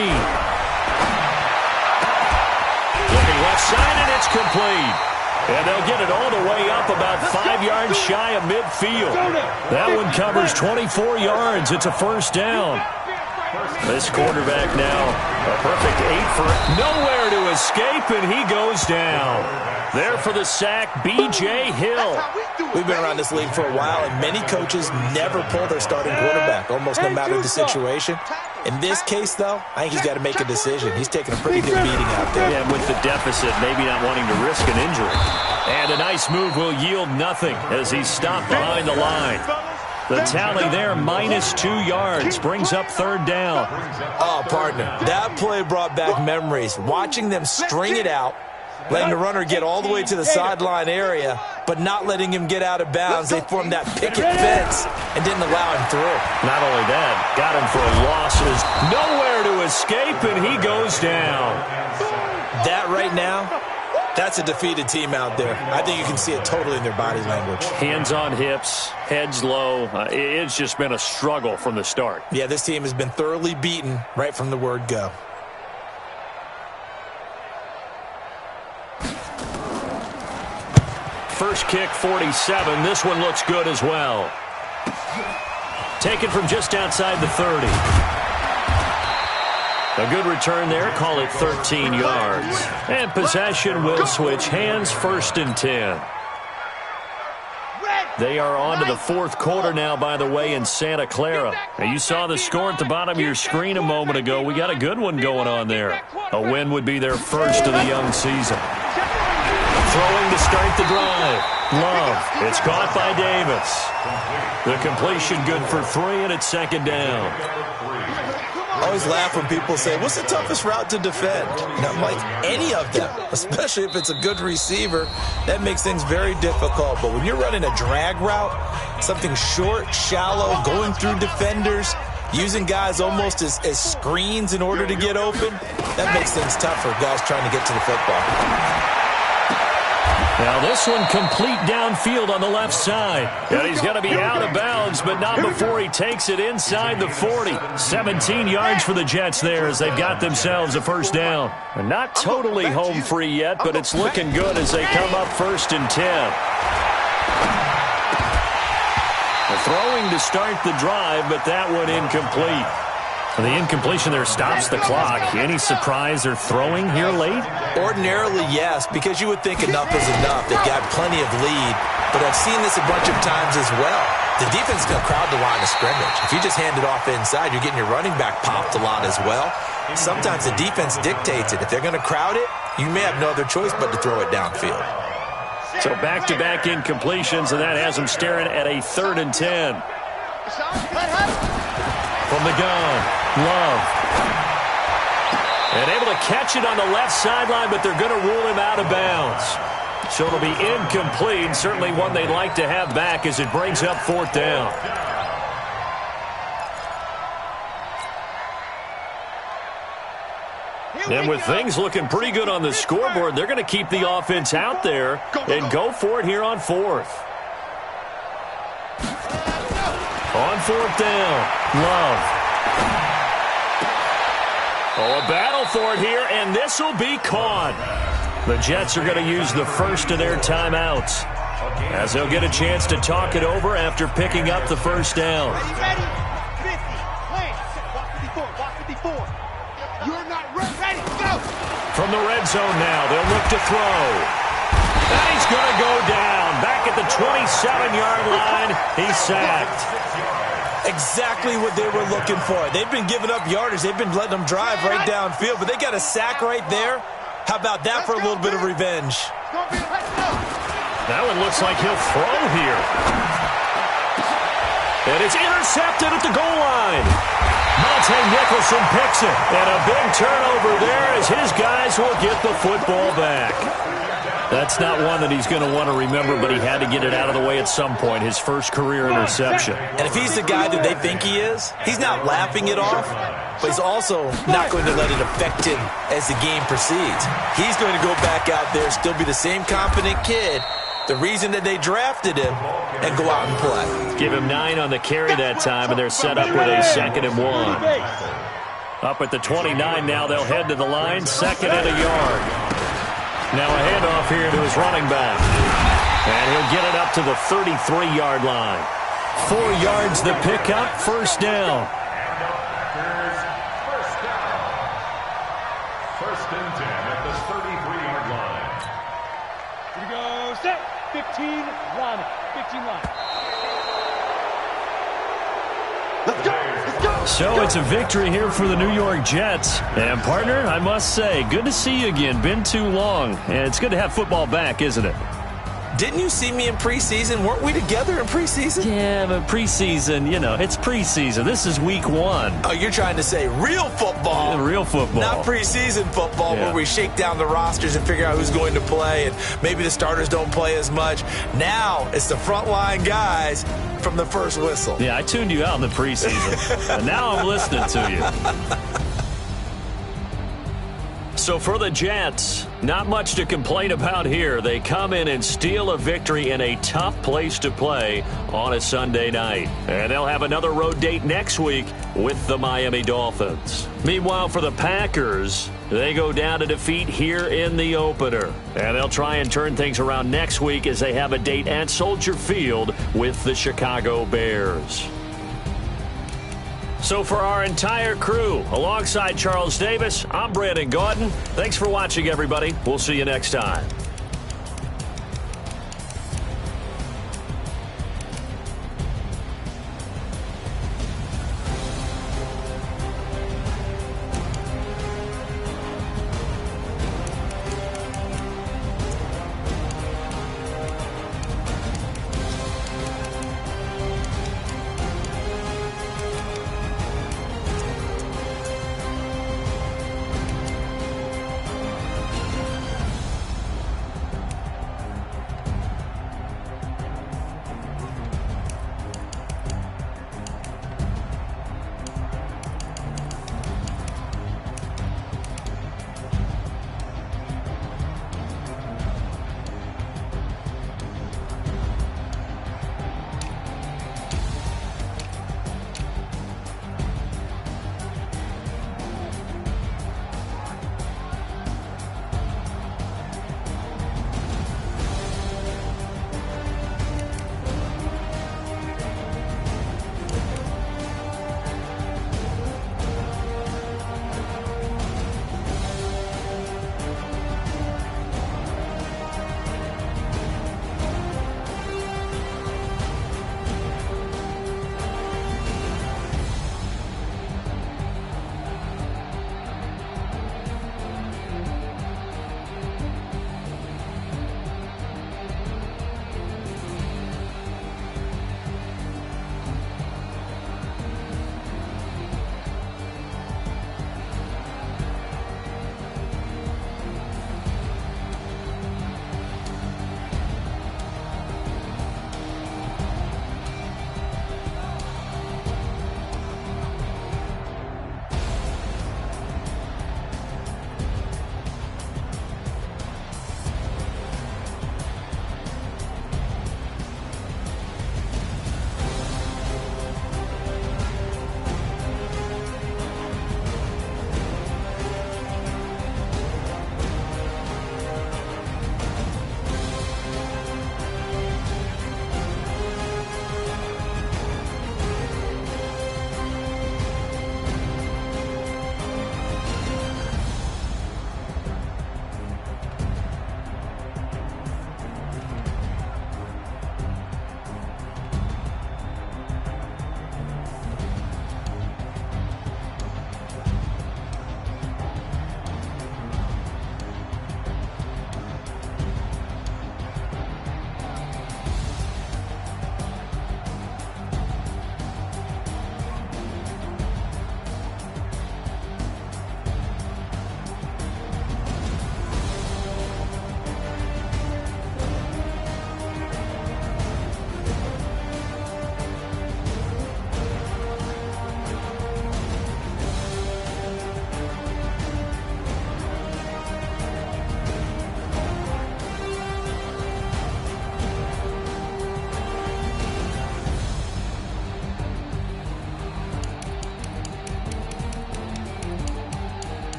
Looking left side, and it's complete. And they'll get it all the way up about 5 yards shy of midfield. That one covers 24 yards. It's a first down. This quarterback now, a perfect 8 for nowhere to escape, and he goes down. There for the sack, B.J. Hill. We've been around this league for a while, and many coaches never pull their starting quarterback, almost no matter the situation. In this case, though, I think he's got to make a decision. He's taking a pretty good beating out there. Yeah, with the deficit, maybe not wanting to risk an injury. And a nice move will yield nothing as he's stopped behind the line. The tally there, -2 yards, brings up 3rd down. Oh, partner, that play brought back memories. Watching them string it out, letting the runner get all the way to the sideline area, but not letting him get out of bounds. They formed that picket fence and didn't allow him through. Not only that, got him for a loss. There's nowhere to escape, and he goes down. That right now, that's a defeated team out there. I think you can see it totally in their body language. Hands on hips, heads low. It's just been a struggle from the start. Yeah, this team has been thoroughly beaten right from the word go. First kick, 47. This one looks good as well. Taken from just outside the 30. A good return there. Call it 13 yards. And possession will switch hands, 1st and 10. They are on to the 4th quarter now, by the way, in Santa Clara. Now, you saw the score at the bottom of your screen a moment ago. We got a good one going on there. A win would be their first of the young season. Throwing to start the drive. Love. It's caught by Davis. The completion good for 3, and it's 2nd down. I always laugh when people say, what's the toughest route to defend? And I'm like, any of them, especially if it's a good receiver. That makes things very difficult. But when you're running a drag route, something short, shallow, going through defenders, using guys almost as screens in order to get open, that makes things tough for guys trying to get to the football. Now this one complete downfield on the left side. And he's going to be out of bounds, but not before he takes it inside the 40. 17 yards for the Jets there as they've got themselves a first down. And not totally home free yet, but it's looking good as they come up 1st and 10. Throwing to start the drive, but that one incomplete. The incompletion there stops the clock. Any surprise they're throwing here late? Ordinarily, yes, because you would think enough is enough. They've got plenty of lead. but I've seen this a bunch of times as well. The defense is going to crowd the line of scrimmage. If you just hand it off inside, you're getting your running back popped a lot as well. Sometimes the defense dictates it. If they're going to crowd it, you may have no other choice but to throw it downfield. So back-to-back incompletions, and that has them staring at a 3rd and 10. From the gun, Love. And able to catch it on the left sideline, but they're going to rule him out of bounds. So it'll be incomplete, certainly one they'd like to have back as it brings up 4th down. And with things looking pretty good on the scoreboard, they're going to keep the offense out there and go for it here on 4th. On 4th down, Love. Oh, a battle for it here, and this will be caught. The Jets are going to use the first of their timeouts as they'll get a chance to talk it over after picking up the first down. Ready? 50. Plan. Block 54. You're not ready. Go. From the red zone now, they'll look to throw. And he's going to go down. Back at the 27-yard line, he's sacked. Exactly what they were looking for. They've been giving up yardage. They've been letting them drive right downfield, but they got a sack right there. How about that for a little bit of revenge? That one looks like he'll throw here. And it's intercepted at the goal line. Monte Nicholson picks it. And a big turnover there as his guys will get the football back. That's not one that he's going to want to remember, but he had to get it out of the way at some point, his first career interception. And if he's the guy that they think he is, he's not laughing it off, but he's also not going to let it affect him as the game proceeds. He's going to go back out there, still be the same confident kid, the reason that they drafted him, and go out and play. Give him 9 on the carry that time, and they're set up with a 2nd and 1. Up at the 29 now, they'll head to the line, 2nd and a yard. Now a handoff here to his running back. And he'll get it up to the 33-yard line. 4 yards the pickup, first down. First and 10 at the 33-yard line. Here we go. Set. 15 line. 15 line. Let's go. Let's go. So it's a victory here for the New York Jets. And, partner, I must say, good to see you again. Been too long. And it's good to have football back, isn't it? Didn't you see me in preseason? Weren't we together in preseason? Yeah, but preseason, you know, it's preseason. This is week 1. Oh, you're trying to say real football. Yeah, real football. Not preseason football where we shake down the rosters and figure out who's going to play, and maybe the starters don't play as much. Now it's the frontline guys from the first whistle. Yeah, I tuned you out in the preseason. And now I'm listening to you. So for the Jets, not much to complain about here. They come in and steal a victory in a tough place to play on a Sunday night. And they'll have another road date next week with the Miami Dolphins. Meanwhile, for the Packers, they go down to defeat here in the opener. And they'll try and turn things around next week as they have a date at Soldier Field with the Chicago Bears. So for our entire crew, alongside Charles Davis, I'm Brandon Gaudin. Thanks for watching, everybody. We'll see you next time.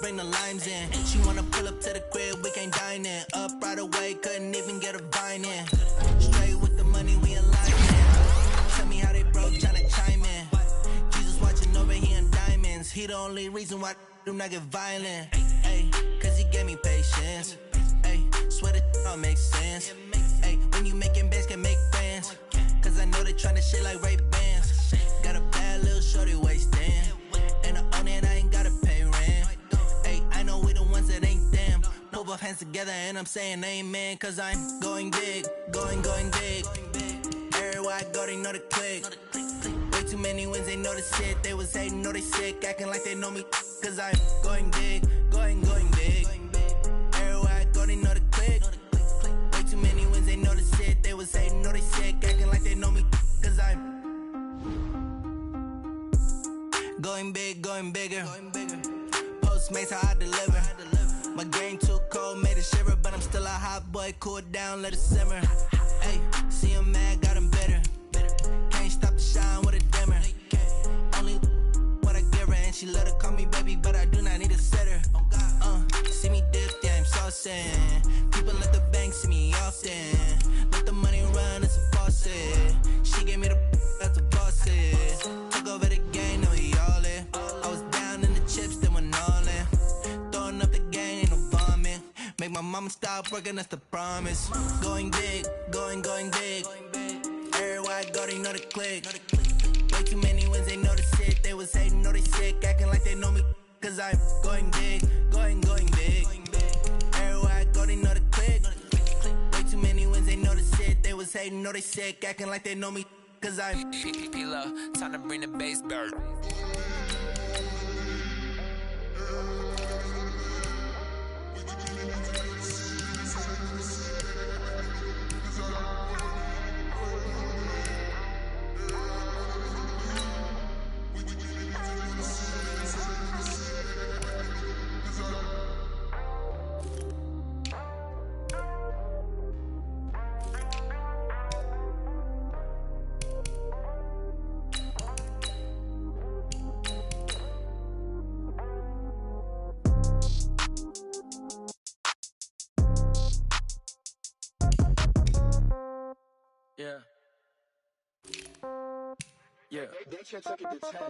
bring the limes in. She wanna pull up to the crib, we can't dine in. Up right away, couldn't even get a vine in. Straight with the money, we in alignment. Tell me how they broke, tryna chime in. Jesus watching over, he in diamonds. He the only reason why do not get violent. Ayy, cause he gave me patience. Ayy, swear that all makes sense. Ayy, when you making bands, can make friends. Cause I know they tryna shit like Ray-Bans. Got a bad little shorty wasting. And I own it, I ain't gotta pay rent. Ayy, I know we the ones that ain't them. Pull both hands together and I'm saying amen. Cause I'm going big, going big. Everywhere I go, they know the click. Way too many wins, they know the shit. They was hating, know they sick, acting like they know me. Cause I'm going big, going big. Everywhere I go, they know the click. Way too many wins, they know the shit. They was hating, know they sick, acting like they know me. Cause I'm going big, going bigger. Postmates, how I deliver. My game too cold, made it shiver. But I'm still a hot boy, cool it down, let it simmer. Hey, see him mad, got him bitter. Can't stop the shine with a dimmer. Only what I give her, and she let her call me baby, but I do not need a sitter. See me dip, yeah, I'm saucing. People at the bank see me often. Let the money run, it's a faucet. She gave me the that's a boss it. Took over the game, now we all in. I was down in the chips, then went all in. Throwing up the game, ain't no vomit. Make my mama stop working, that's the promise. Going big, going big. Everywhere I go, they know the click. Way too many wins, they know the shit. They was hating, know they sick, acting like they know me. Cause I'm going big, going big. Everywhere I go, they know the click. Way too many wins, they know the shit. They was hating, know they sick, acting like they know me. Cause I'm P-Lo, time to bring the bass back. Yeah.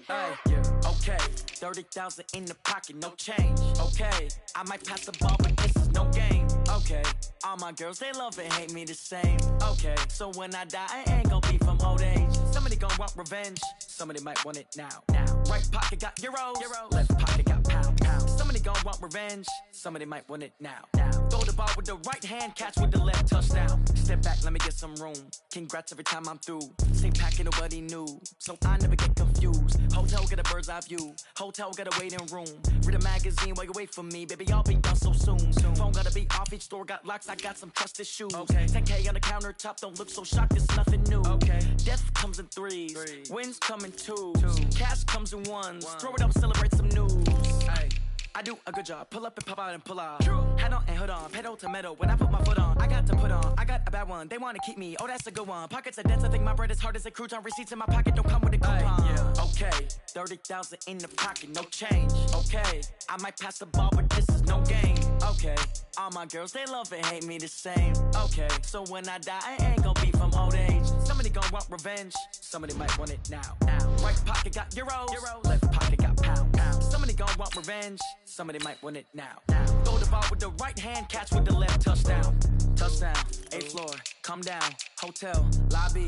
Hey, yeah. Okay, 30,000 in the pocket, no change. Okay, I might pass the ball, but this is no game. Okay, all my girls, they love and hate me the same. Okay, so when I die, I ain't gon' be from old age. Somebody gon' want revenge, somebody might want it now. Right pocket got euros, left pocket got pounds. Somebody gon' want revenge, somebody might want it now. Throw the ball with the right hand, catch with the left, touchdown. Step back, let me get some room. Congrats every time I'm through. Same packet, nobody knew, so I never get confused. Hotel get a bird's eye view, hotel get a waiting room. Read a magazine while you wait for me, baby, I'll be done so soon. Phone gotta be off, each store got locks, I got some trusted shoes. Okay, 10K on the countertop, don't look so shocked, it's nothing new. Okay, death comes in threes, wins come in twos, cash comes in ones. Throw it up, celebrate some news. Hey, I do a good job, pull up and pop out and pull out. Head on and hood on, pedal to metal. When I put my foot on, I got to put on. I got a bad one, they wanna keep me, oh that's a good one. Pockets are dense, I think my bread is hard as a crouton. Receipts in my pocket don't come with a coupon. Okay, 30,000 in the pocket, no change. Okay, I might pass the ball, but this is no game. Okay, all my girls, they love and hate me the same. Okay, so when I die, I ain't gon' be from old age. Somebody gon' want revenge, somebody might want it now. Right pocket got euros, left pocket got pounds. Somebody gon' want revenge, somebody might want it now. Throw the ball with the right hand, catch with the left, touchdown. Touchdown, 8th floor, come down, hotel, lobby.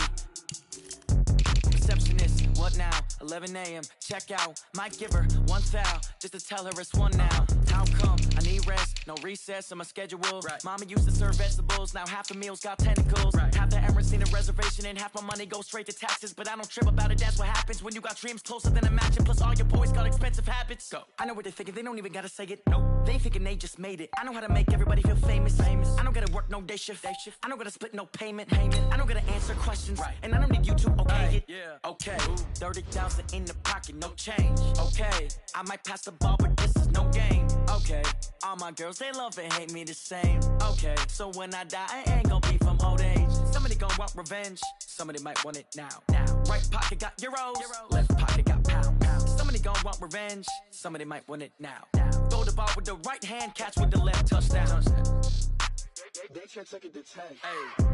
Receptionist, what now? 11 a.m., check out. Might give her one foul, just to tell her it's one now. How come? I need rest, no recess in my schedule. Mama used to serve vegetables, now half the meals got tentacles. Half the Emirates need a reservation and half my money goes straight to taxes. But I don't trip about it, that's what happens when you got dreams closer than a match. And plus all your boys got expensive habits. Go. I know what they're thinking, they don't even gotta say it. Nope. They ain't thinking they just made it. I know how to make everybody feel famous. I don't gotta work no day shift. I don't gotta split no payment. I don't gotta answer questions. And I don't need you to okay it. Okay, 30,000 in the pocket, no change. Okay, I might pass the ball, but this is no game. Okay, all my girls, they love and hate me the same. Okay, so when I die, I ain't gon' be from old age. Somebody gon' want revenge, somebody might want it now. Right pocket got euros, left pocket got pounds. Somebody gon' want revenge. Somebody might want it now. Throw the ball with the right hand, catch with the left, touchdown. They can't take it to 10. Hey.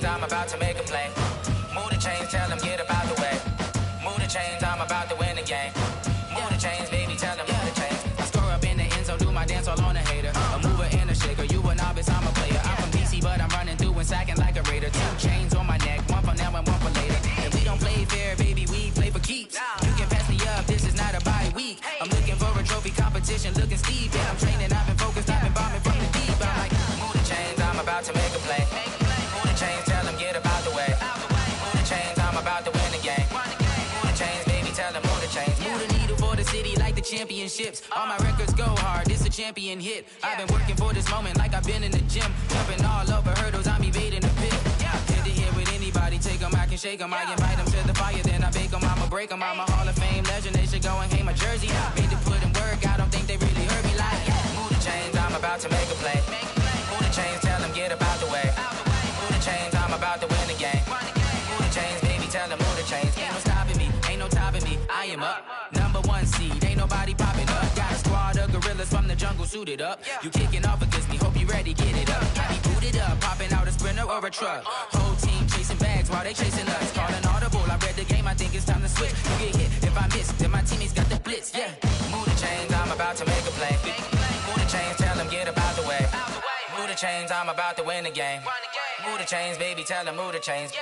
I'm about to make a play. Move the chains, tell them get about the way. Move the chains, I'm about to win the game. Move the chains, baby, tell them move the chains. I score up in the end zone, do my dance all on a hater. A mover and a shaker, you a novice, I'm a player. I'm from DC, but I'm running through and sacking like a raider. 2 chains on my neck, one for now and one for later. If we don't play fair, baby, we play for keeps. You can pass me up, this is not a bye week. I'm looking for a trophy competition, looking steep. Yeah, I'm training, I've been focused, I've been bombing from the deep. I'm like, move the chains, I'm about to make a play. Move the chains, tell them get about the way. Move the chains, I'm about to win the game. Move the chains, baby, tell them move the chains. Move the needle for the city like the championships. All my records go hard, this a champion hit. I've been working for this moment like I've been in the gym. Jumping all over hurdles, I'm evading the pit. Head to head with anybody, take them, I can shake them. I invite them to the fire, then I bake them, I'ma break them. I'm a Hall of Fame legend, they should go and hang my jersey. Made to put in work, I don't think they really heard me like. Move the chains, I'm about to make a play. Move the chains, tell them get about the way. Move the chains, I'm about to win the game. Move the chains, baby, tell them move the chains. Ain't no stopping me, ain't no topping me. I am up, #1 seed, ain't nobody popping up. Got a squad of gorillas from the jungle suited up. You kicking off against me, hope you ready, get it up. I be booted up, popping out a sprinter or a truck. Whole team chasing bags while they chasing us. Calling audible, I read the game, I think it's time to switch. You get hit, if I miss, then my teammates got the blitz, yeah. Move the chains, I'm about to make a play. Move the chains, tell them get about the way. Move the chains, I'm about to win the game. Move the chains, baby, tell them move the chains.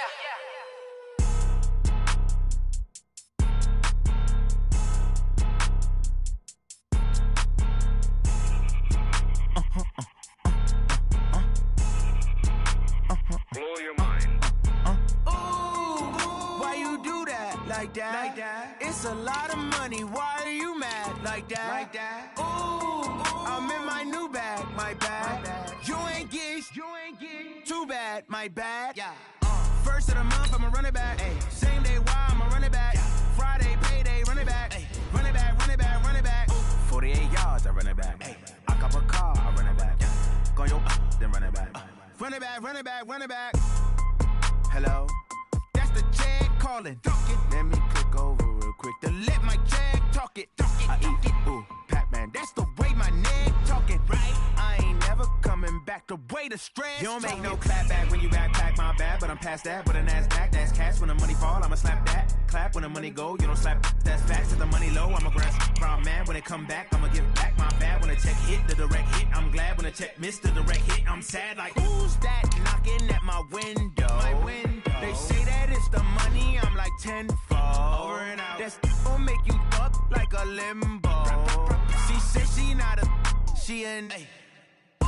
Blow your mind. Ooh, why you do that? Like that? It's a lot of money. Why are you mad? Like that? Ooh, I'm in my new bag. My bad. You ain't get. Too bad. My bad. Yeah. First of the month, I'ma run it back. Ay. Same day, why I'ma run it back. Friday, payday, run it back. Ay. Run it back. 48 yards, I run it back. Ay. I cop a car, I run it back. Go your then run it back. Run it back. Hello? That's the Jag calling. Let me click over real quick to let my Jag talk it. I eat it, ooh, Pac-Man. That's the way my neck talking. Right? I ain't never coming back the way the stress. You don't make no clap back when you backpack, my bad. But I'm past that with a NASDAQ. That's cash when the money fall, I'ma slap that. Clap when the money go, you don't slap. That's facts. If the money low, I'ma grab brown man. When it come back, I'ma give back my bad. When the check hit, the direct hit. I'm glad when the check missed the direct hit. I'm sad like, who's that knocking at my window? They say that it's the money, I'm like tenfold. Over and out. That's gon' make you up like a limbo. She said she not a, she an. Ooh,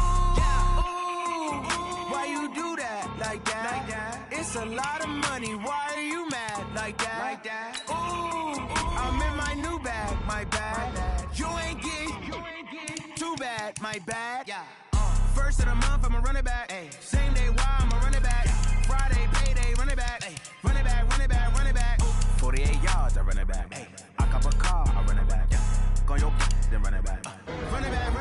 why you do that? Like that? It's a lot of money, why are you mad? Like that? Ooh, I'm in my new bag, my bad. You ain't get too bad, my bad. Yeah. First of the month, I'ma run it back. Ay. Same day, why I'ma run it back. Friday, payday, run it back. Ay. Run it back. 48 yards, I run it back. Ay. I cop a car, I run it back. Go your then run it back. Run it back.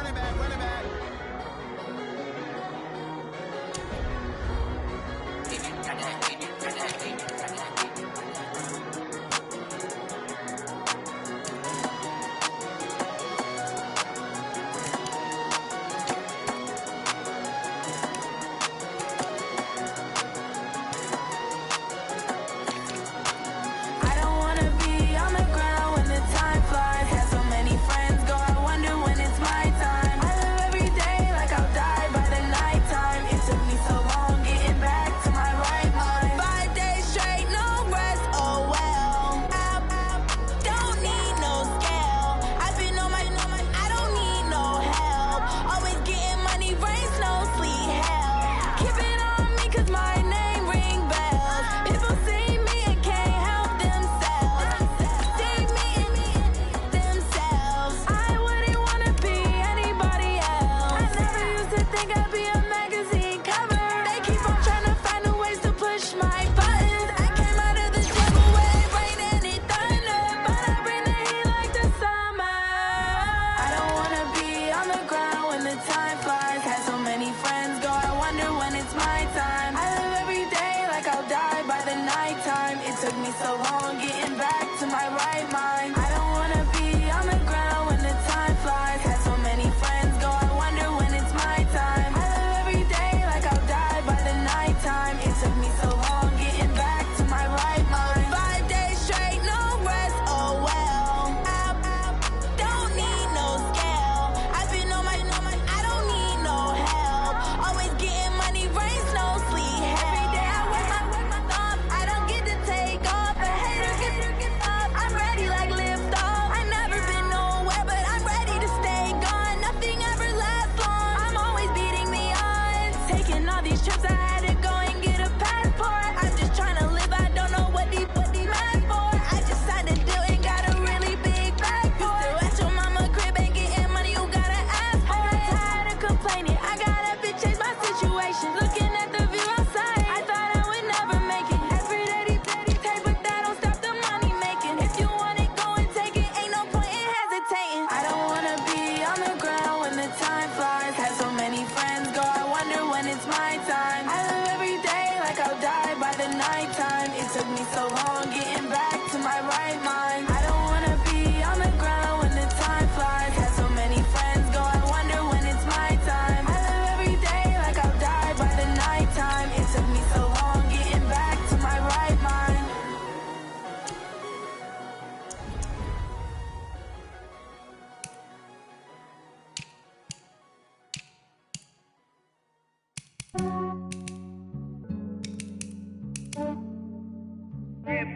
when it's my time. I live every day like I'll die by the nighttime. It took me so long getting back to my right mind. I don't wanna be on the ground when the time flies. Had so many friends go, I wonder when it's my time. I live every day like I'll die by the nighttime. It took me so long getting back to my right mind.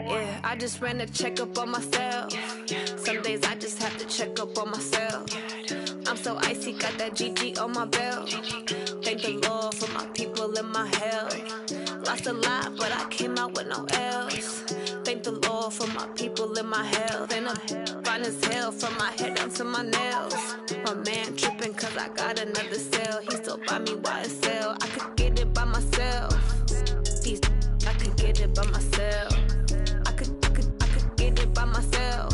Yeah, I just ran a checkup on myself. Some days I just have to check up on myself. I'm so icy, got that GG on my belt. Thank the Lord for my people and my health. Lost a lot, but I came out with no L's. Thank the Lord for my people and my health. And I'm fine as hell from my head down to my nails. My man tripping cause I got another cell. He still buy me YSL. I could get it by myself. These I could get it by myself. I could get it by myself.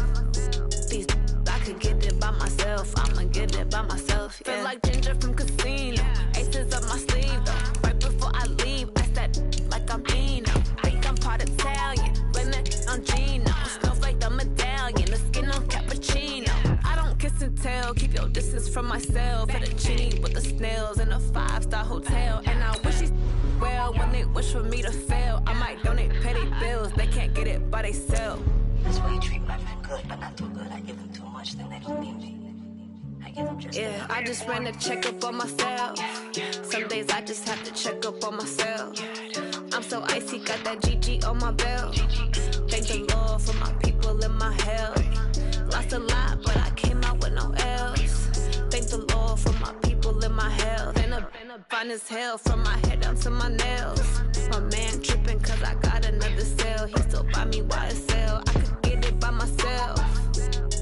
These I could get it by myself. I'ma get it by myself. Yeah. Feel like Ginger from Casino. Aces up my sleeve though. Right before I leave, I said like I'm Dino. Think I'm part Italian. Blame it on Gino. Snowflake the medallion. The skin on cappuccino. I don't kiss and tell. Keep your distance from myself. Fettuccine with the snails in a 5-star hotel. And I wish these well when they wish for me to fail. I might donate petty bills. They can't get it by they sell. That's why you treat my friend good, but not too good. I give them too much, then they don't need me. I give them just yeah, I just ran a checkup on myself. Some days I just have to check up on myself. I'm so icy, got that GG on my belt. Thank the Lord for my people and my health. Lost a lot, but I came out with no L's. Thank the Lord for my people and my health. And I'm fine as hell from my head down to my nails. My man tripping cause I got another cell. He still buy me YSL. I could get it by myself.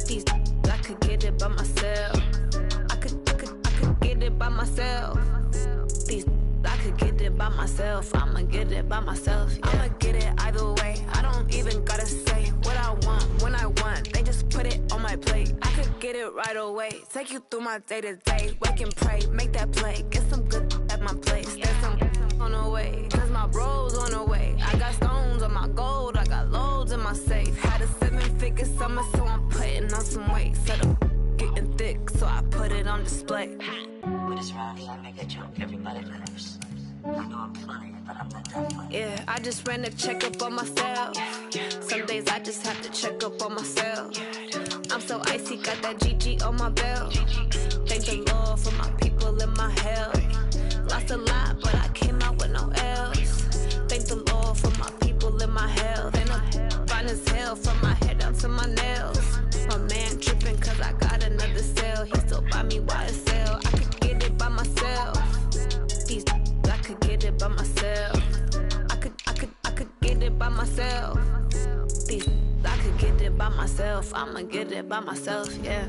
These I could get it by myself. I could get it by myself. These I could get it by myself. I'ma get it by myself. Yeah. I'ma get it either way. I don't even gotta say what I want when I want. They just put it on my plate. I could get it right away. Take you through my day to day. Wake and pray, make that play. Get some good at my place. There's some on the way. Cause my bros on the way. I got stones on my gold. I got loads in my safe. Had a 7-figure summer, so I'm putting on some weight. Said I'm getting thick, so I put it on display. With this round here, I make a joke. Everybody laughs. I know I'm funny, but I'm not that funny. Yeah, I just ran a checkup on myself. Some days I just have to check up on myself. I'm so icy, got that GG on my belt. Thank the Lord for my people and my health. Lost a lot, but I came out with no L's. Thank the Lord for my people and my health. And I'm fine as hell from my head down to my nails. My man tripping cause I got another cell. He still buy me YSL. I could get it by myself. These I could get it by myself. I could get it by myself. These I could get it by myself. I'ma get it by myself, yeah.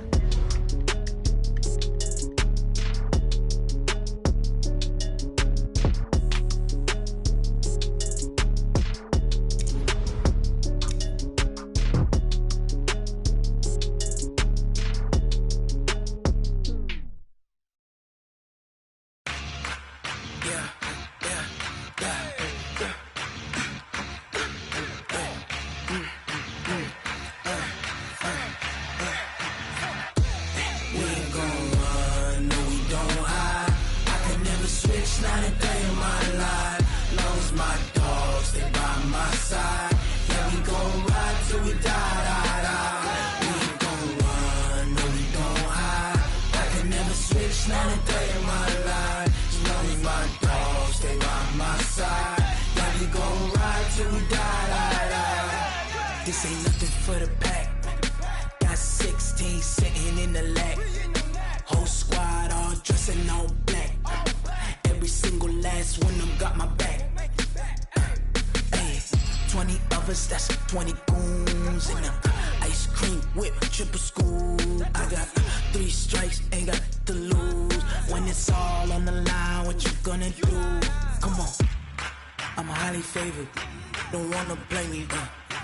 This ain't nothing for the pack. Got 16 sitting in the lap. Whole squad all dressing all black. Every single last one of them got my back. Hey, 20 of us, that's 20 goons in them. Ice cream whip, triple scoop. I got 3 strikes, ain't got to lose. When it's all on the line, what you gonna do? Come on, I'm highly favored. Don't wanna blame me,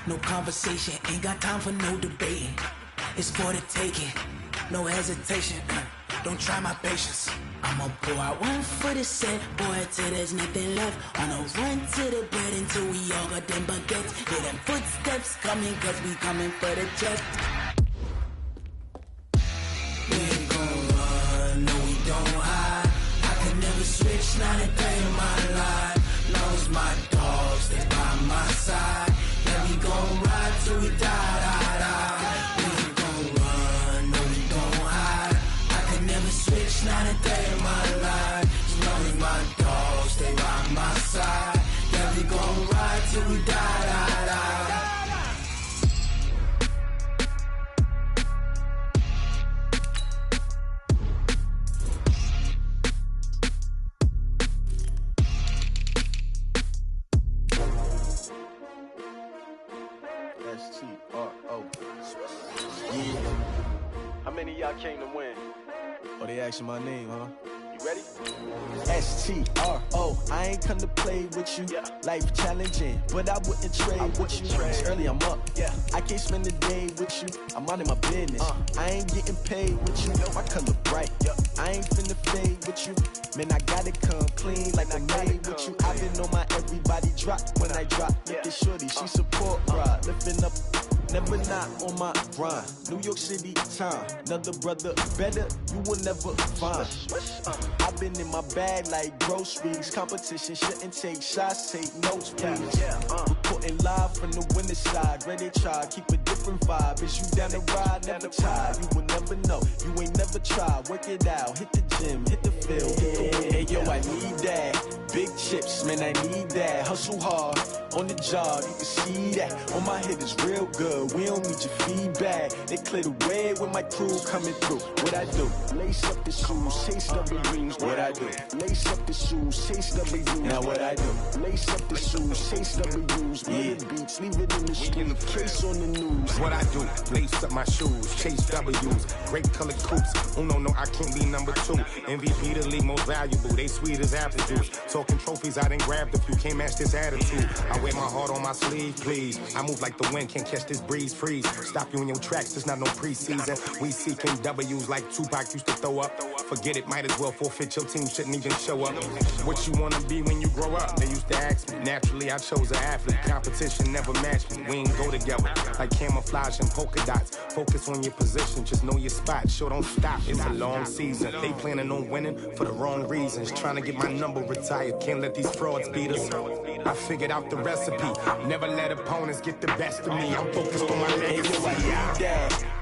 no conversation, ain't got time for no debating. It's for the taking, no hesitation. Don't try my patience. I'ma pour out one for the set, boy, till there's nothing left. On a run to the bed until we all got them baguettes. Hear them footsteps coming, cause we coming for the check. We ain't gon' run, no we don't hide. I could never switch, not a day in my life. Long as my dogs, they by my side. Yeah, we gon' ride till we die, die, die. We ain't gon' run, no we don't hide. I could never switch, not a day in my life. As long as my dogs, they by my side. Yeah, we gon' ride till we die, die, die. S-T-R-O. Yeah. How many of y'all came to win? Oh, they asking my name, huh? You ready? S-T-R-O. I ain't come to play with you. Yeah. Life challenging, but I wouldn't trade with you. It's early, I'm up. Yeah. I can't spend the day with you. I'm out of my business. I ain't getting paid with you. My color bright. Yeah. I ain't finna fade with you. Man, I gotta come clean like I'm made with you. I've been on my everybody drop when I drop. Look at shorty, she support ride. Lifting up, never not on my grind. New York City time. Another brother better, you will never find. I've been in my bag like groceries. Competition shouldn't take shots, take notes, please. Reporting live from the winning side. Ready to try, keep a different vibe. Is you down the ride, never tired. You will never know, you ain't never tried. Work it out, hit the gym, hit the field, hit the win. Hey yo, I need that. Big chips, man, I need that. Hustle hard, on the job, you can see that. On my head is real good, we don't need your feedback. They clear the way with my crew coming through. What I do? Lace up the shoes, chase W's. What I do? Lace up the shoes, chase W's. Now what I do? Lace up the shoes, chase W's. Yeah. Beats, leave it in the street, case on the news. What I do? Lace up my shoes, chase W's. Great colored coops. Oh no, I can't be number 2. MVP the league most valuable. They sweet as apple juice. Talking trophies, I done grabbed a few. Can't match this attitude. I wear my heart on my sleeve, please. I move like the wind, can't catch this breeze. Freeze. Stop you in your tracks. There's not no preseason. We seeking W's like Tupac used to throw up. Forget it, might as well forfeit. Your team shouldn't even show up. What you wanna be when you grow up? They used to ask me. Naturally, I chose an athlete. Competition never matched me. We ain't go together like camouflage and polka dots. Focus on your position, just know your spot. Sure, don't stop. It's a long season. They planning on winning for the wrong reasons. Trying to get my number retired. Can't let these frauds beat us. I figured out the recipe. Never let opponents get the best of me. I'm focused on my legacy.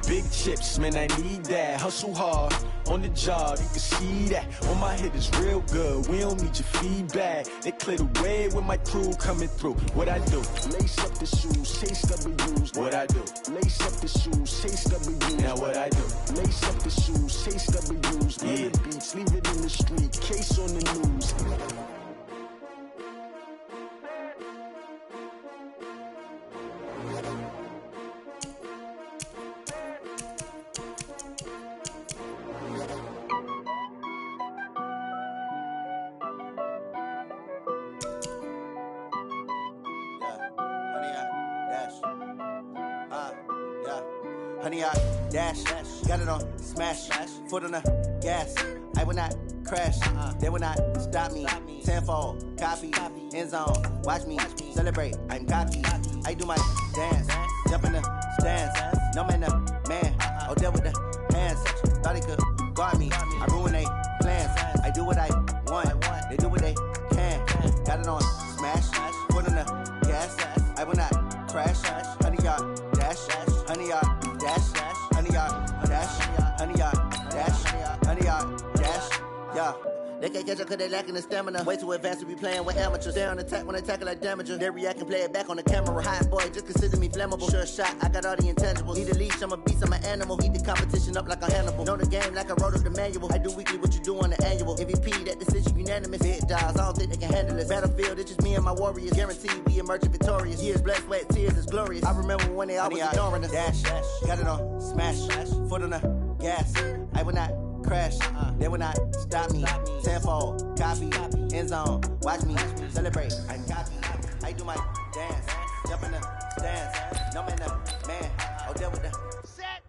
Big chips, man, I need that. Hustle hard, on the job, you can see that. On my head is real good, we don't need your feedback. They clear the way with my crew coming through. What I do? Lace up the shoes, chase W's. What I do? Lace up the shoes, chase W's. Now what I do? Lace up the shoes, chase W's. Yeah. Beats, leave it in the street, case on the news. Honey, I dash, got it on smash, foot on the gas. I will not crash, they will not stop me. Tenfold, copy, end zone, watch me celebrate. I'm cocky, I do my dance, jump in the stands. No man, the man, oh, there with the hands. Thought he could guard me, I ruin they plans. I do what I want, they do what they can. Got it on smash, foot on the gas. I will not crash, honey, y'all dash, honey, y'all. Dash, honey yard, dash, honey yard, dash, honey yard, dash, yeah. They can't catch up cause they lacking the stamina. Way too advanced to be playing with amateurs. They on attack when they tackle like damager. They react and play it back on the camera. Hot boy, just consider me flammable. Sure shot, I got all the intangibles. Need a leash, I'm a beast, I'm an animal. Heat the competition up like a Hannibal. Know the game like I wrote up the manual. I do weekly what you do on the annual. MVP, that decision unanimous. Big dials, I don't think they can handle it. Battlefield, it's just me and my warriors. Guaranteed we emerging victorious. Years, blood, sweat, tears, it's glorious. I remember when they always ignoring us. Dash, got it on smash, foot on the gas. I will not crash, they will not stop me. Tenfold, copy, end zone, watch me celebrate. I'm cocky, I do my dance, jump in the stands. No man, the man, oh, there with the set.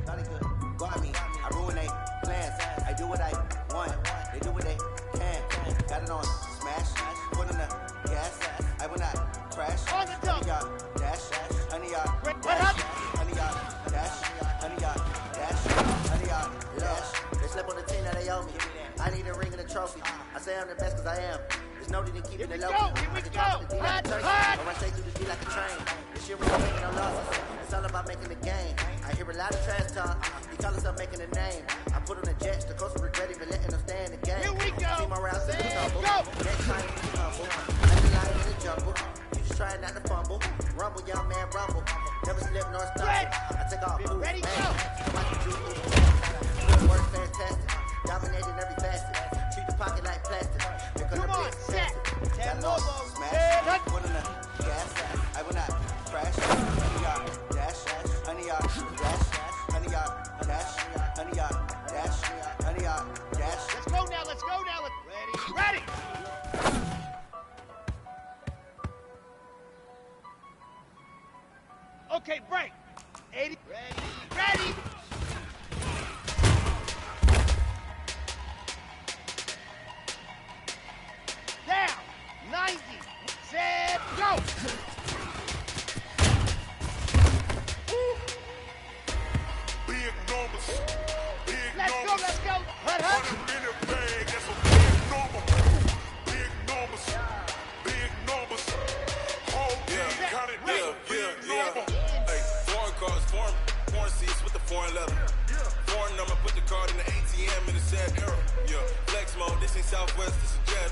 Thought he could guard me, I ruined do what I want. They do what they can. Got it on smash. Put on the gas. I will not crash. Honey, y'all dash. Honey, y'all dash. Honey, y'all dash. Honey, y'all dash. Honey, y'all dash. They slept on the team that they owe me. I need a ring and a trophy. I say I'm the best cause I am. There's no need to keep it low. I can drop the D like a turkey. Or I straight through the D like a train. This year we ain't making no losses. It's all about making the game. I hear a lot of trash talk. He call himself making a name. I put on the jets. The coach will regret even letting them stay in the game. Here we go. Team around to the tumble. Next time you humble. I just lie in the jungle. You just trying not to fumble. Rumble, young man, rumble. Never slip nor stumble. I take off. Ready, go. Good work, fantastic. Dominating every facet. Treat the pocket like plastic. Come on, set. That logo. Smash. Put on the gas. I will not crash. Honey, y'all dash. Honey, y'all dash. Honey, y'all dash. Honey, y'all dash. Honey, y'all dash. Let's go now. Ready. Okay, break. 80. Ready. Down. 90. Set. Go. Big numbers. Let's go. Hut. In the bag, that's a big number. Big numbers. Whole team counted, that's a big number. Hey, foreign cars, foreign seats with the foreign leather. Foreign number, put the card in the ATM in the sad era. Yeah, flex mode, this ain't Southwest, this is Jet.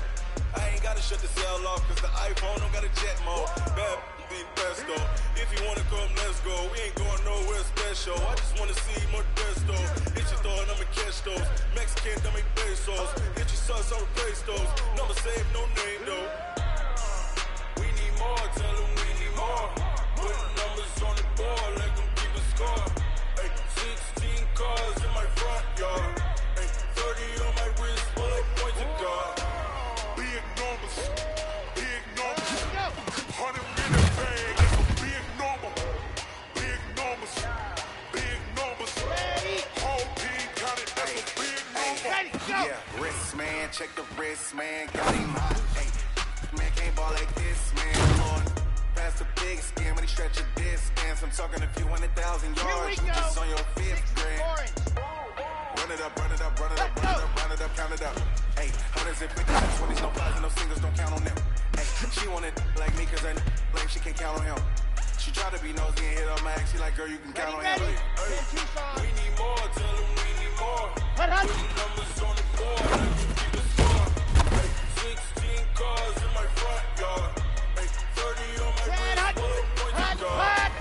I ain't gotta shut the cell off, cause the iPhone don't got a jet mode. Bad be the best though. If you wanna come, let's go. We ain't going nowhere special. I just wanna see more Desto. Hit your thought, I'ma catch those. Mexican, dummy pesos. Hit your sons, I'll replace those. Number save, no name though. We need more, tell them we need more. Put numbers on the board, let them keep a score. Hey, 16 cars in my front yard. Hey, 30 on my wrist, while I point to God. Big numbers. 100 in the bag, that's a big number. Big numbers. Whole team counted, that's a big number. Yeah, wrist man, check the wrist man, got him hot. Hey, man can't ball like this, man. Come on, pass the big skin when he stretch a distance. I'm talking a few 100,000 yards. You just on your fifth grand. Run it up, count it up. Hey, hundreds and 50s, 20s, no fives and no singles, don't count on them. Hey, she wanted like me cause I like she can't count on him. She tried to be nosy and hit her max. She like, girl, you can count on him. We need more, tell them we need more. Put numbers on the board, let them keep a score. Hey, 16 cars in my front yard. Hey, 30 on my wrist, while I point to God.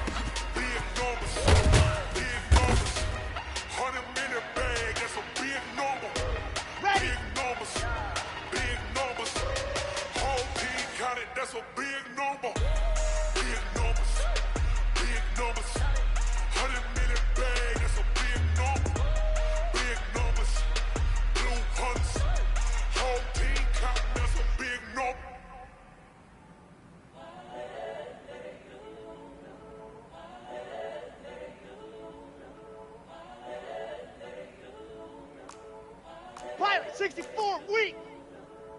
Big numbers. 100 in the bag, that's a big number. Big numbers. Whole team counted, that's a big number. Big numbers. 100 in the bag, that's a big number. Big numbers. Blue hunts. Whole team counted, that's a big number. Pilot 64 weak.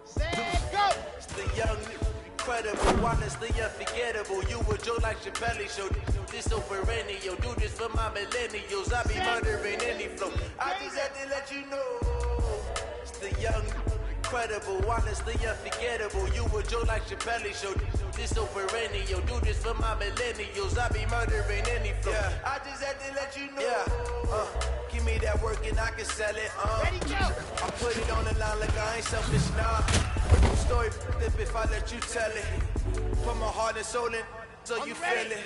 Set, go. It's the young, incredible, honestly unforgettable. You would joke like Chappelle show. This so perennial. Do this for my millennials. I be murdering any flow. I just had to let you know. It's the young, incredible, honestly unforgettable. You would joke like Chappelle show. This so perennial. Do this for my millennials. I be murdering any flow. I just had to let you know. Give me that work and I can sell it. Ready, go. I put it on the line like I ain't selfish, nah. Story flip if I let you tell it. Put my heart and soul in, so you feel it.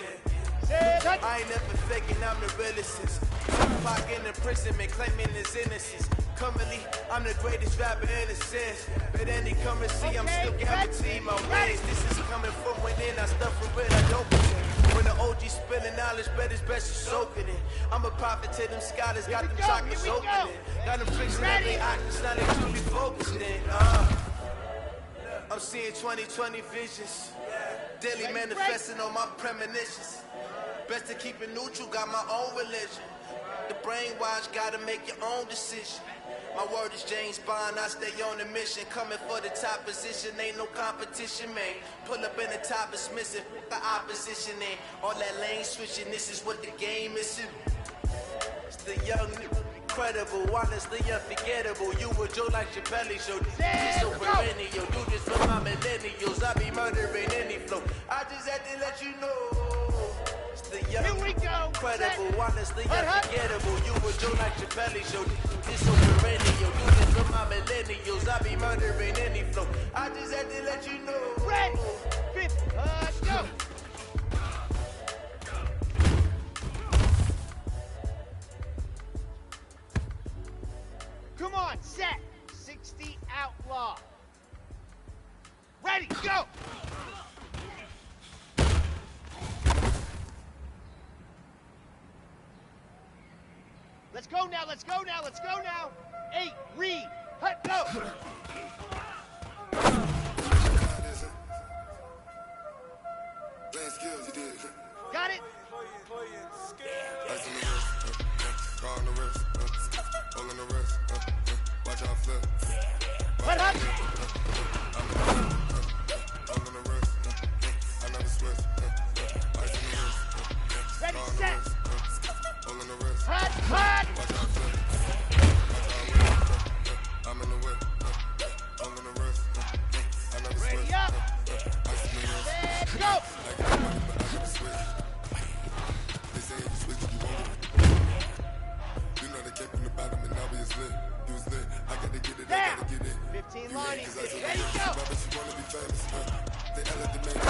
I ain't never faking, I'm the realest. Tupac in imprisonment, claiming his innocence. Currently, I'm the greatest rapper in a sense. But any currency, I'm still guaranteed my wins. This is coming from within, I stuff from it, I don't pretend. When the OG spilling knowledge, bet it's best you soaking it. I'm a prophet to them scholars, got them chakras opening. Got them fixing every octave, now they truly focused in. I'm seeing 2020 visions. Daily manifesting on my premonitions. Best to keep it neutral, got my own religion. The brainwash, gotta make your own decision. My word is James Bond, I stay on a mission. Coming for the top position, ain't no competition, man. Pull up in the top is missing, the opposition ain't. All that lane switching, this is what the game is. It's the young, incredible, honestly unforgettable. You were Joe like Chappelle show. This so perennial, do this for my millennials. I be murdering any flow. I just had to let you know. It's the young, incredible, honestly unforgettable. You were Joe like Chappelle show. This so perennial, do this for my millennials. I be murdering any flow. I just had to let you know. Ready, 50, go. Come on, set. 60 outlaw. Ready, go. Let's go now, let's go now, let's go now. 8, read, hut, go. Got it? Hut, hut. Ready, set. Hut, hut. I'm in the whip. I'm in the wrist. Ready up. Let's go. They say you switch, you won't. You know they kept in the bottom and now we is lit. You was lit. I gotta get it. I gotta get it. 15 lining. Ready, go. She wanna be famous. They hella demand.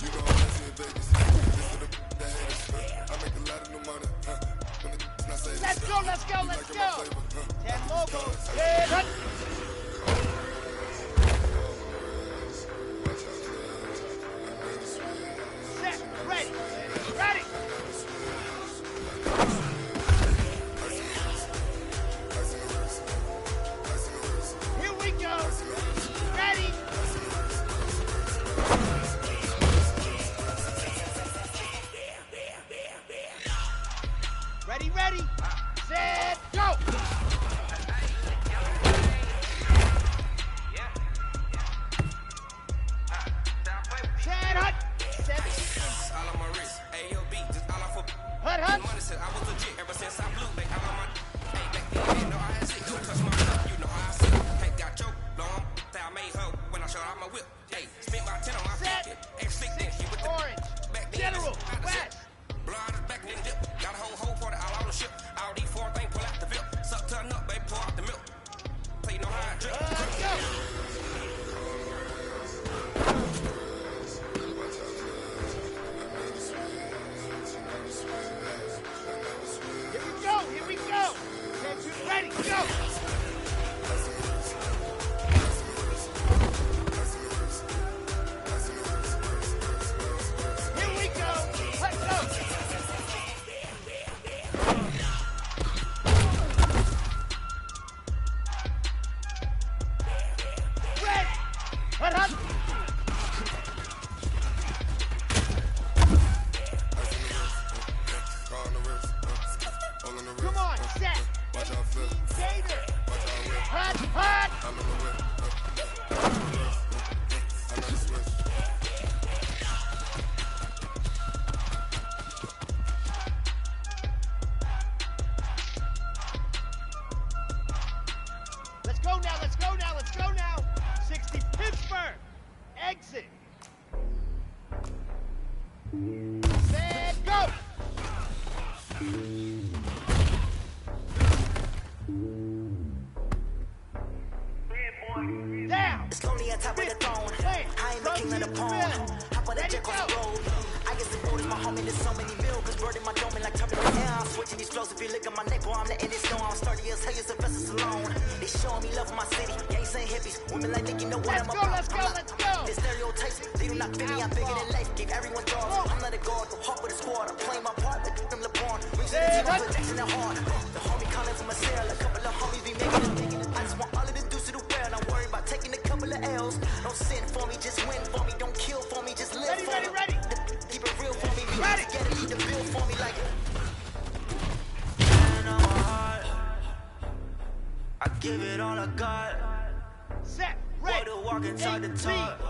You know I'm in Vegas. This is the haters. I make a lot of new money. Let's go, let's go, let's go. 10 logos. Yeah, hut. Set, ready, ready. Here we go. Ready. Ready, ready. Set, go. Set, hut. 7. All on my wrist, AOB, just all off of hut, hut. Money said I was legit ever since I blew. They all on my hey, back then, you know I had shit. Don't touch my cup, you know how I sit. Hey, got choke, long, that I made her when I showed out my whip. Hey, spent about 10 on my feet. X6, then she with the orange. Back then, General, west. Blood back then dip. Got a whole for the all on the ship. All these 4 things pull out the VIP. Suck, turn up, baby, pour out the milk. Play no high drip. Let's go. Here we go. Ready, go. Here we go. Let's go. Red. Hut, hut. Come on, set. Gator. Hut, hut. Let's go now, let's go now, let's go now. 60 Pittsburgh. Exit. Set, go. Down. It's lonely on top of the throne. I ain't the king of the pawn. Hop on the jet on the road. I get some food in my home and there's so many bills. Cause bird in my dome and like turbulent air. I'm switching these flows. If you look at my neck, boy, I'm letting it snow. I'm sturdy as hell, Sylvester Stallone. They showing me love for my city. Gangs ain't hippies. Women like Nicky know what I'm about. Let's go, let's go. The stereotypes, they do not fit me. I'm bigger than life. Give everyone dogs. I'm not a guard. Go hard with a squad. I'm playing my part with them LeBron. Reaching the team, I'm protecting the heart. The homie calling from a cell. A couple of homies be making it. I just want all of the dudes to do well. I'm worried about taking a couple of L's. Don't sin for me, just win for me. Don't kill for me, just live for me. Ready. Keep it real for me. We ready. Get it, need the bill for me like. give it all I got. Set, ready, to walk inside the top.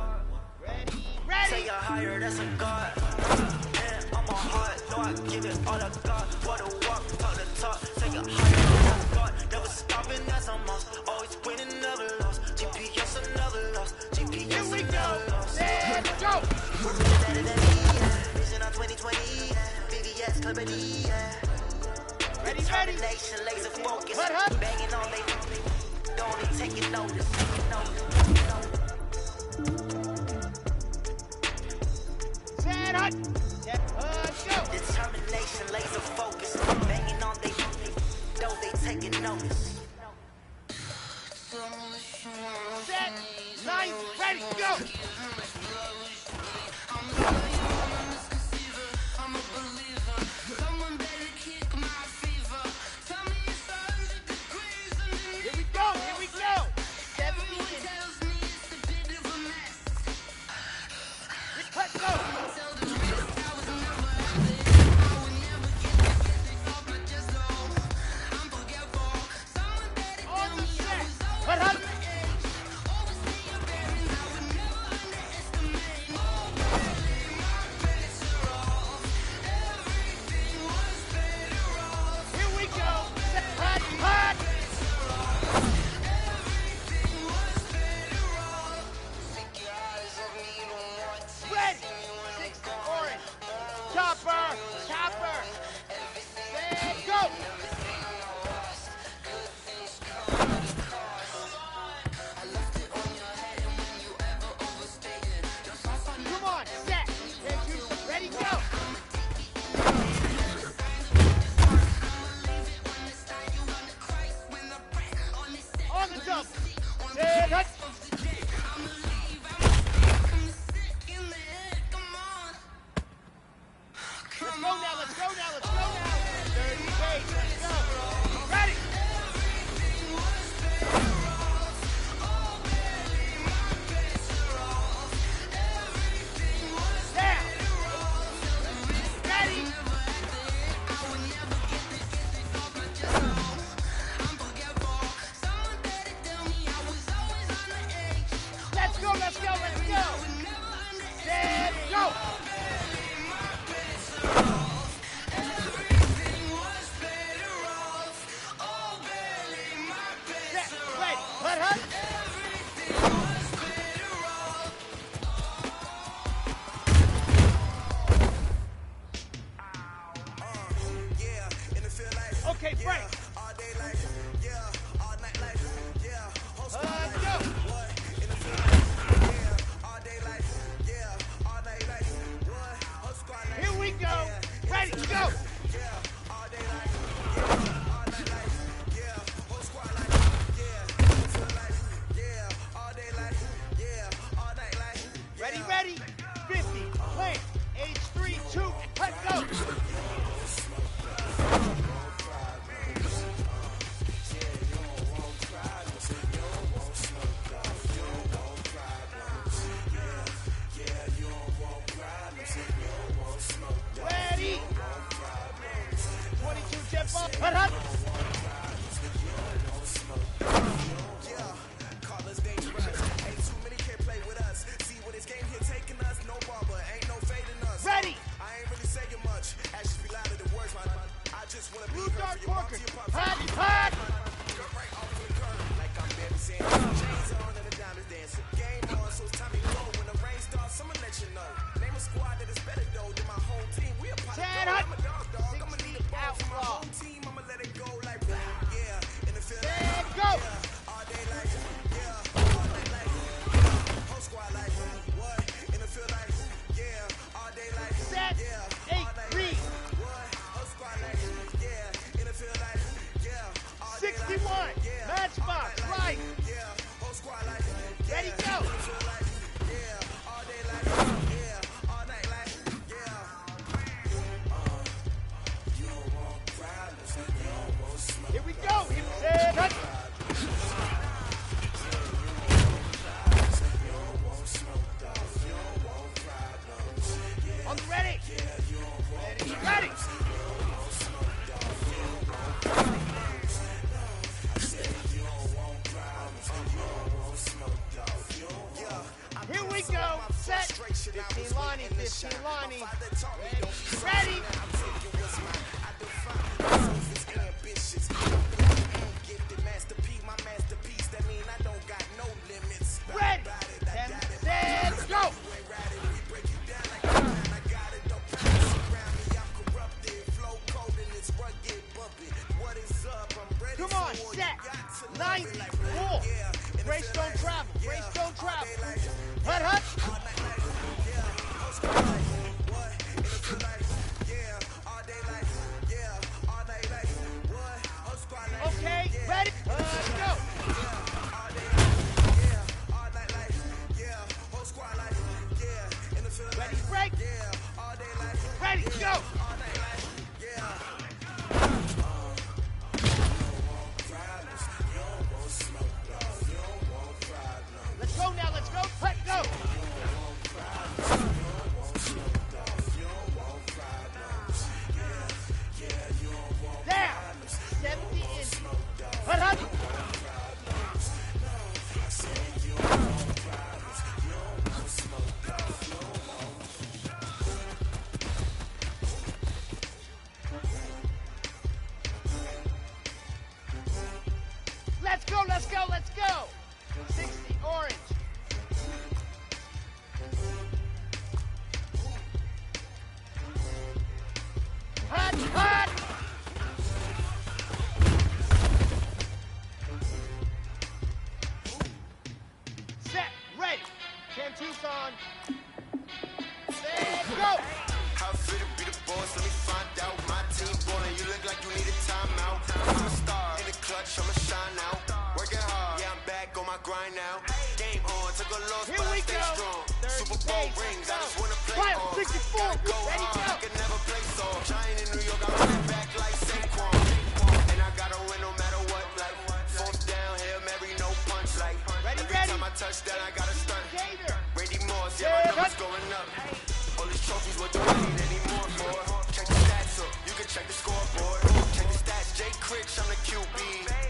Ready. Say you're higher, that's a god. And I'm on hot, no, I give it all I got. Water walk, talk the talk. Say you're higher, that's a god. Never stopping, that's a must. Always winning, never lost. GPS, another lost. GPS, here we another go. lost. Let's go. Better than me, yeah. Vision on 2020, yeah. VVS, Liberty, yeah. Ready. Determination, laser focus. Banging on they don't be taking notice. Set, hut. Go. Determination, laser focus. Banging on they don't they taking notice. Set, nice, ready, go. Here we go. 17. Let's go. On the set. Hut. Here we go. Hut. Red, 6 orange, chopper, set, go! Come on, set, ready, go! On the jump, set, hut. Let's go now. 30 pace, let's go. Ready. Down. Ready. Let's go. Set, go. Okay, Frank. All day life, yeah. All night life, yeah. Go. All day life, yeah. All night life, what? Whole squad life. Here we go. Ready, go. Yeah. All day life, yeah. All night life, yeah. Whole squad life, yeah. Whole life, yeah. All day life, yeah. All night life. Ready. 50. Plant. H3, 2. Let's go. Ready. 22 jet ball. Hut. Call us dangerous. Ain't too many can play with us. See where this game here taking us. No barber, ain't no fading us. Ready. I ain't really saying much. Actions be louder than words, man. I just wanna be Blue here Dark for your mom, Porker. to your pops. Hut. Go right off the curb, like I'm Barry Sanders. Chains on and the diamonds dancing. Game on, so it's time to go. When the rain starts, I'ma let you know. Name a squad that is better though than my whole team. We a pot of Set, gold. hut. I'm a dog. I'ma need a ball for my Outlaw. whole team. I'ma let it go like yeah. In the field, Set, go. all day like yeah. All night like yeah. Whole squad like what? In the field like yeah. All day like Set. yeah. 8, 3. What? Whole squad like yeah. In the field like yeah. All day 61. like, yeah. Matchbox. Right. Yeah. Whole squad like yeah. Ready, go. In the field like yeah. All day like yeah. All night like yeah. You don't want problems. set. 90. Cool. Grace don't travel. Grace don't travel. Hut, hut. Okay, ready? Let's go. Ready, break. Ready, go. Let's go now, let's go. Let go. Down. 70 inches. Hut, hut. Let's go, let's go, let's go. 60 orange. Hot, hot. Set, ready. 10-2's on. Set, go. How fit to be the boss? Let me find out. My team ballin', you look like you need a timeout. I'm a star in the clutch, I'ma shine out. Working hard, yeah, I'm back on my grind now. Game on, took a loss, but I stay strong. Super Bowl rings, I just wanna play on. Gotta go hard, I can never play soft. Giant in New York, I run it back like Saquon. And I gotta win no matter what, like fourth down, Hail Mary, no punch, like every time I touch that, I gotta stunt. Randy Moss, yeah, my numbers going up. All these trophies, what do I need any more for? Check the stats up, you can check the scoreboard. Check the stats, Jay Critch, I'm the QB.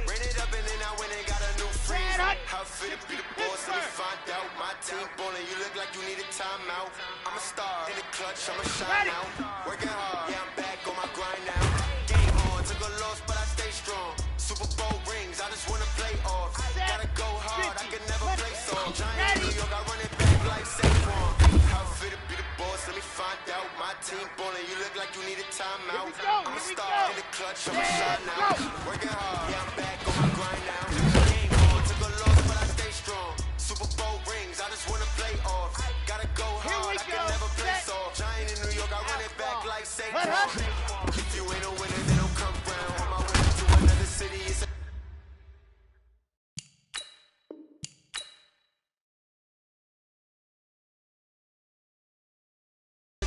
Ran it up and then I went and got a new freeze. How fit to be the boss, let me find out. My team ballin', you look like you need a timeout. I'm a star in the clutch, I'ma shine out. Working hard, yeah, I'm back on my grind now. Game on, took a loss, but I stay strong. Super Bowl rings, I just wanna play off. Gotta go hard, I can never play soft. Giant in New York, I run it back like Saquon. How fit to be the boss, let me find out. My team ballin', you look like you need a timeout. I'm a star in the clutch, I'ma shine out. Working hard, yeah, I'm back on my grind now. Game on, took a loss, but I stay strong. Super Bowl rings, I just wanna play off. Gotta go hard, I can never play soft. Giant in New York, I run it back like Saquon. If you ain't a winner, then don't come round. On my way to another city, it's a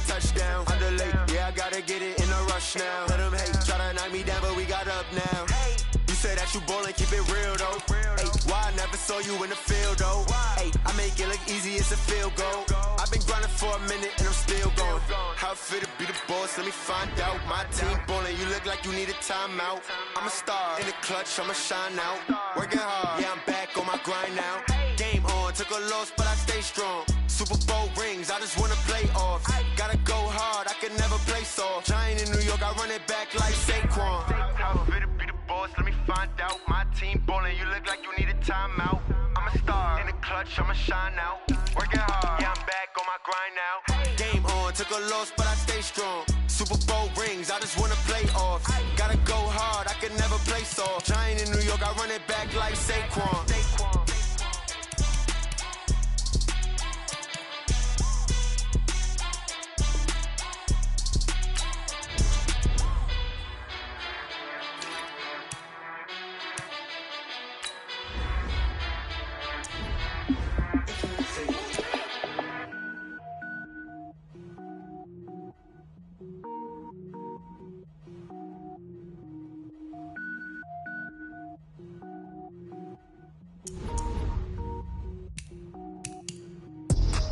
touchdown. Underlay, yeah, I gotta get it in a rush now. Let them hate, try to knock me down, but we got up now. You say that you ballin', keep it real though. Hey, why I never saw you in the field though? Hey, I make it look easy, it's a field goal. I've been grinding for a minute and I'm still going. How fit to be the boss, let me find out. My team ballin', you look like you need a timeout. I'm a star in the clutch, I'ma shine out. Working hard, yeah, I'm back on my grind now. Game on, took a loss, but I stay strong. Super Bowl rings, I just wanna play off. Gotta go hard, I can never play soft. Giant in New York, I run it back like Saquon. How fit to be the boss, let me find out. My team ballin', you look like you need a timeout. I'm a star in the clutch, I'ma shine out. Working hard, yeah, I'm back on my grind now. Game on, took a loss, but I stay strong. Super Bowl rings, I just wanna play off. Gotta go hard, I can never play soft. Giant in New York, I run it back like Saquon.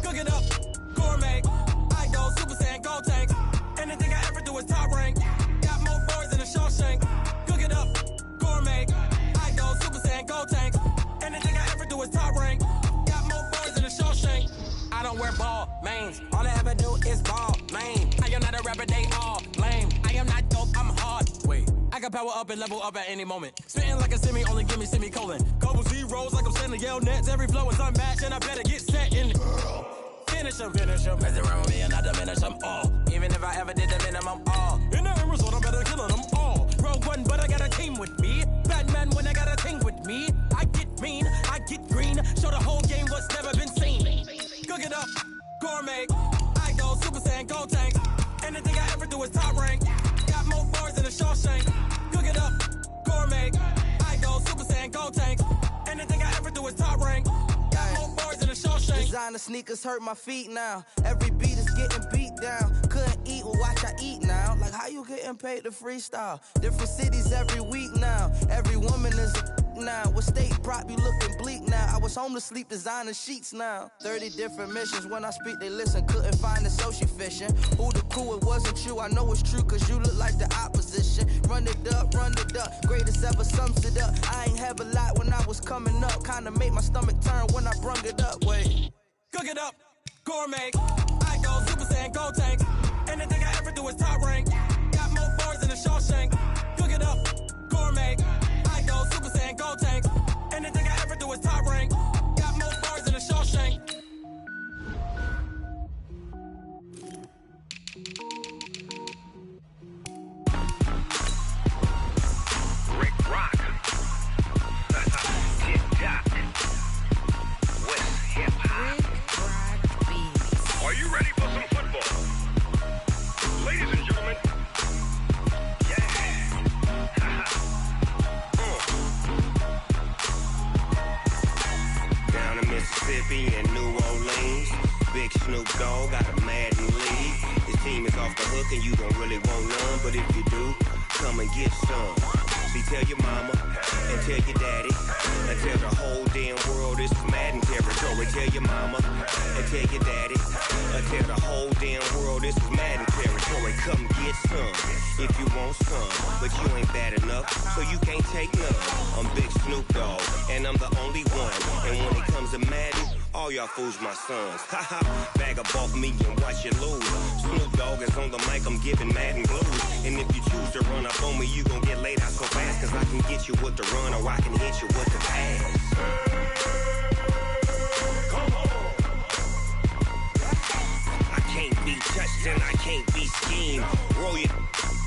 Cook it up, gourmet. I go Super Saiyan, gold tank. Anything I ever do is top rank. Got more boys than a Shawshank. Cook it up, gourmet. I go Super Saiyan, gold tank. Anything I ever do is top rank. Got more boys than a Shawshank. I don't wear ball mains. All I ever do is ball lame. I am not a rapper, they all lame. I am not dope, I'm hard. Wait, I can power up and level up at any moment. Spitting like a semi, only give me semicolon. Couple zeros like I'm sending yell nets. Every flow is unmatched and I better get set in it. Finish them, mess around with me and I diminish them all. Even if I ever did the minimum all. In the end result, I'm better killing them all. Rogue one, but I got a team with me. Batman when I got a designer sneakers hurt my feet now. Every beat is getting beat down. Couldn't eat, well watch I eat now. Like how you getting paid to freestyle? Different cities every week now. Every woman is a now. With state prop, you looking bleak now. I was home to sleep designing sheets now. 30 different missions. When I speak, they listen. Couldn't find the social fishing. Who the crew? It wasn't you. I know it's true, cause you look like the opposition. Run it up, greatest ever sums it up. I ain't have a lot when I was coming up. Kinda made my stomach turn when I brung it up. Wait. Cook it up, gourmet. I go Super Saiyan, go tank. Anything I ever do is top rank. Got more bars than a Shawshank. Cook it up, gourmet. I go Super Saiyan, go tank. Anything I ever do is top rank. Got more bars than a Shawshank. Rick Rock. TikTok. West Hip Hop. Are you ready for some football? Ladies and gentlemen. Yeah. Down in Mississippi and New Orleans, Big Snoop Dogg got a Madden league. His team is off the hook and you don't really want none, but if you do, come and get some. See, tell your mama and tell your daddy and tell the whole damn world this is Madden territory. Tell your mama and tell your daddy and tell the whole damn world this is Madden territory. Come get some if you want some, but you ain't bad enough, so you can't take none. I'm Big Snoop Dogg and I'm the only one. And when it comes to Madden, all y'all fools my sons. Haha, bag up off me and watch you lose. Snoop Dogg is on the mic, I'm giving Madden blues. And if you choose to run up on me, you gon' get laid out so fast, cause I can get you with the run or I can hit you with the pass. I can't be touched and I can't be schemed. Roll you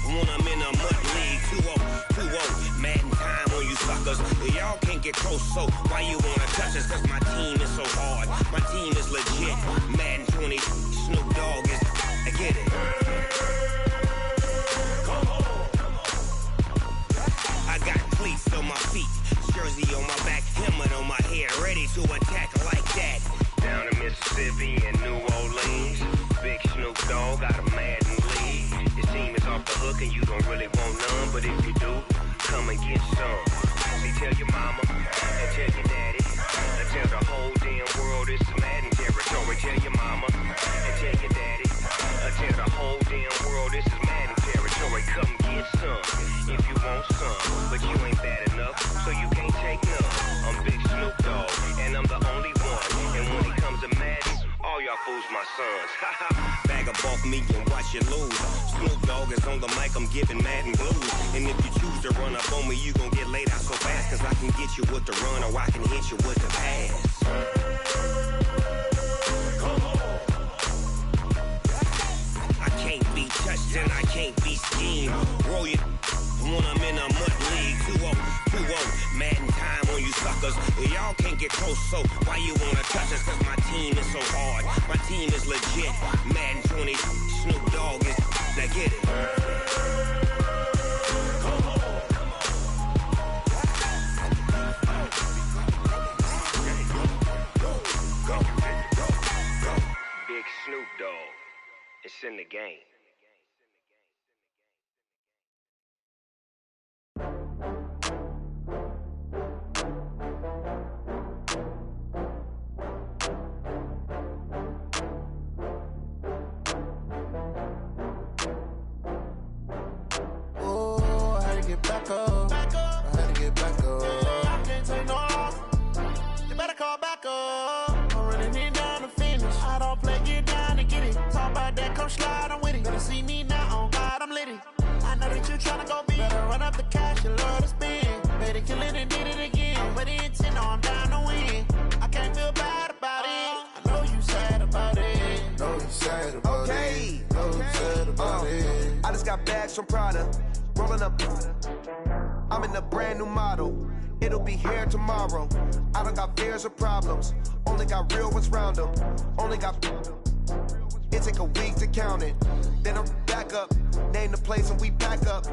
when I'm in a mud league. 2-0, Madden time on you suckers. Y'all can't get close, so why you wanna touch us? Cause my team is so hard, my team is legit. Madden 20, Snoop Dogg is, I get it. I got cleats on my feet, jersey on my back, helmet on my head, ready to attack like that. Down in Mississippi and New Orleans, Big Snoop Dogg got a Madden league. His team is off the hook and you don't really want none, but if you do, come and get some. See, tell your mama and tell your daddy and tell the whole damn world this is Madden territory. Tell your mama and tell your daddy and tell the whole damn world this is Madden territory. Come get some if you want some, but you ain't bad enough, so you can't take none. I'm Big Snoop Dogg and I'm the only one. And when it comes to Madden, all y'all fools my sons. Bag up off me and watch you lose. Snoop Dogg is on the mic, I'm giving Madden blues. And if you choose to run up on me, you gon' get laid out so fast, cause I can get you with the run or I can hit you with the pass. I can't be touched and I can't be schemed. Roll you when I'm in a mud league. 2-0, Madden time on you suckers. Y'all can't get close, so why you wanna touch us? Cause my team is so hard, my team is legit. Madden 20, Snoop Dogg is, now get it. Big Snoop Dogg, it's in the game. Get back up. I had to get back up. I can't take no loss. You better call back up. I'm running it down to finish. I don't play, get down to get it. Talk about that, come slide, I'm with it. Better see me now, on God, I'm litty. I know that you tryna go big. Better run up the cash, you love to spend. Better kill it and did it again. But it's in, I'm down to win. I can't feel bad about it. I know you sad about it. Know you sad about it. Know you sad about it. I just got bags from Prada. Rolling up, I'm in a brand new model. It'll be here tomorrow. I don't got fears or problems. Only got real ones round them. Only got. It take a week to count it. Then I'm back up. Name the place and we back up.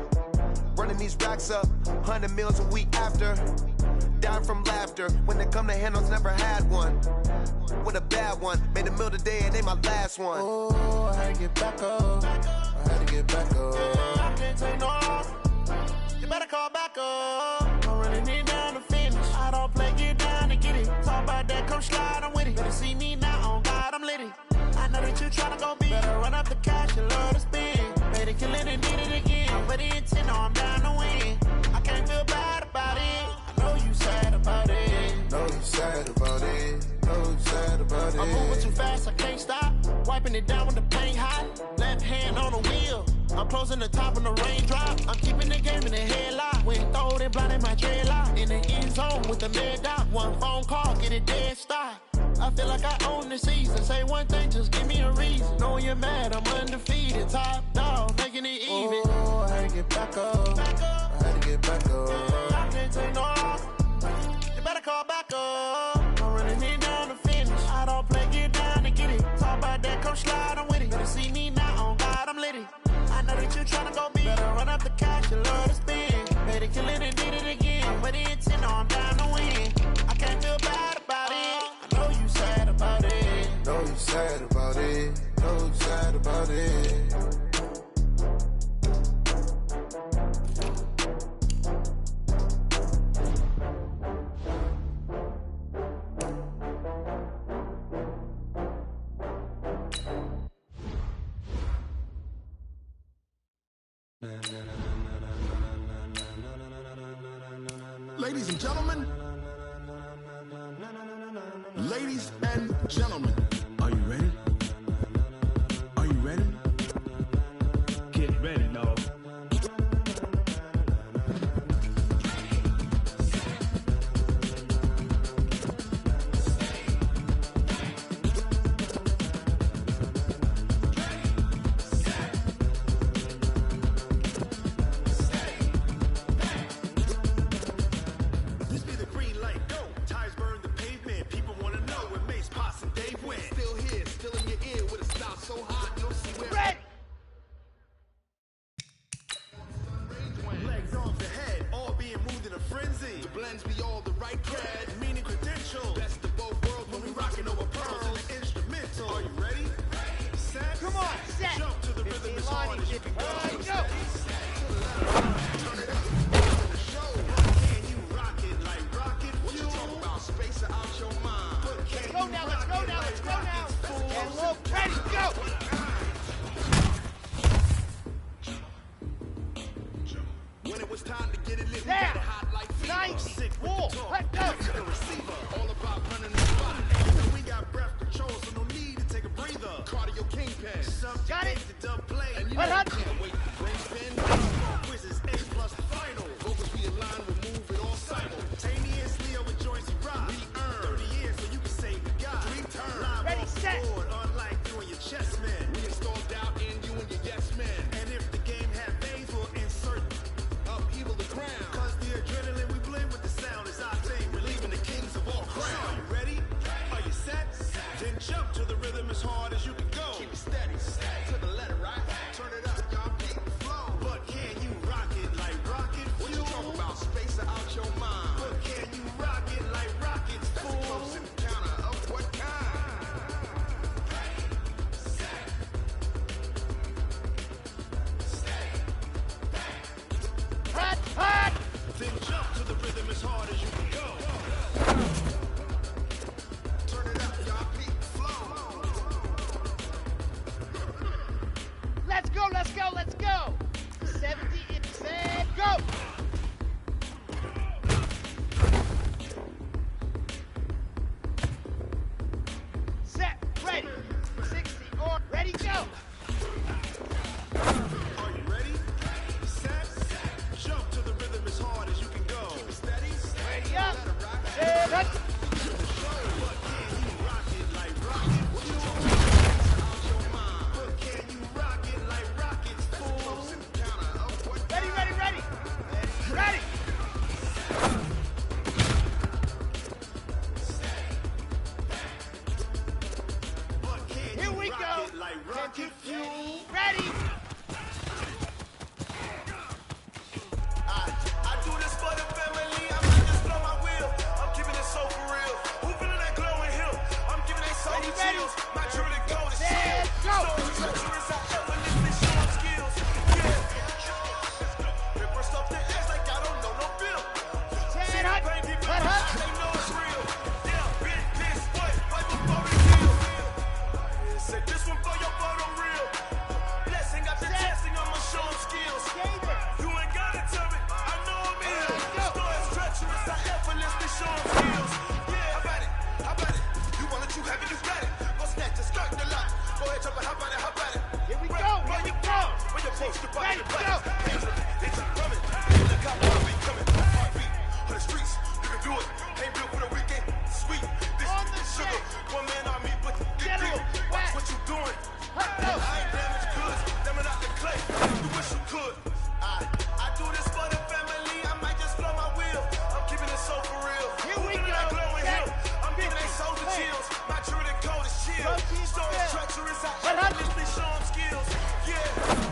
Running these racks up. 100 meals a week after. dying from laughter. When they come to handles, never had one. With a bad one, made a meal today and ain't my last one. Oh, I had to get back up. I had to get back up. I can't take no loss. You better call back up. I'm running it down to finish. I don't play, get down to get it. Talk about that, come slide, I'm with it. Better see me now, on God, I'm litty. I know that you tryna go big. Better run up the cash, you love to spend. Made it, kill it, and did it again. I'm with the intent, no, I'm down to win. I can't feel bad about it. I know you sad about it. Know you sad about it. Know you sad about it. I'm moving too fast, I can't stop. Wiping it down with the paint hot. Left hand on the wheel. I'm closing the top when the raindrop. I'm keeping the game in the headlock. When throwed and blinded my dreadlock. In the end zone with the mad dot. One phone call, get it dead stop. I feel like I own the season. Say one thing, just give me a reason. Knowing you're mad, I'm undefeated. Top dog, making it even. Oh, I had to get back up. I had to get back up. I can't take no loss. You better call back up. I'm running it down to finish. I don't play, get down to get it. Talk about that, come slide, I'm with it. Better see me now, on God, I'm litty. I know that you tryna go big. Better run up the cash, you love to spend. Made it, kill it, and did it again. I'm with the intent, no, I'm down to win. I can't feel bad about it. I know you sad about it. Know you sad about it. Know you sad about it. Ladies and gentlemen, ladies and gentlemen, are you ready? Are you ready? Get ready, dog. Jump to the rhythm as hard as you can go. Keep it steady, to the letter, right? Turn it up, y'all. Ready, go. It's coming. Look out, I'll be coming. Heartbeat on the streets. You can do it. Ain't built for the weekend. Sweet. This is sugar. One man on me, but get it. Watch what you doing. I ain't damaged goods. Damn it out the clay. You wish you could. I do this for the family. I might just blow my wheel. I'm keeping it so for real. Here we go. I'm giving they soldier chills. My true and cold is chill. Stories treacherous. I effortlessly show them skills. Yeah.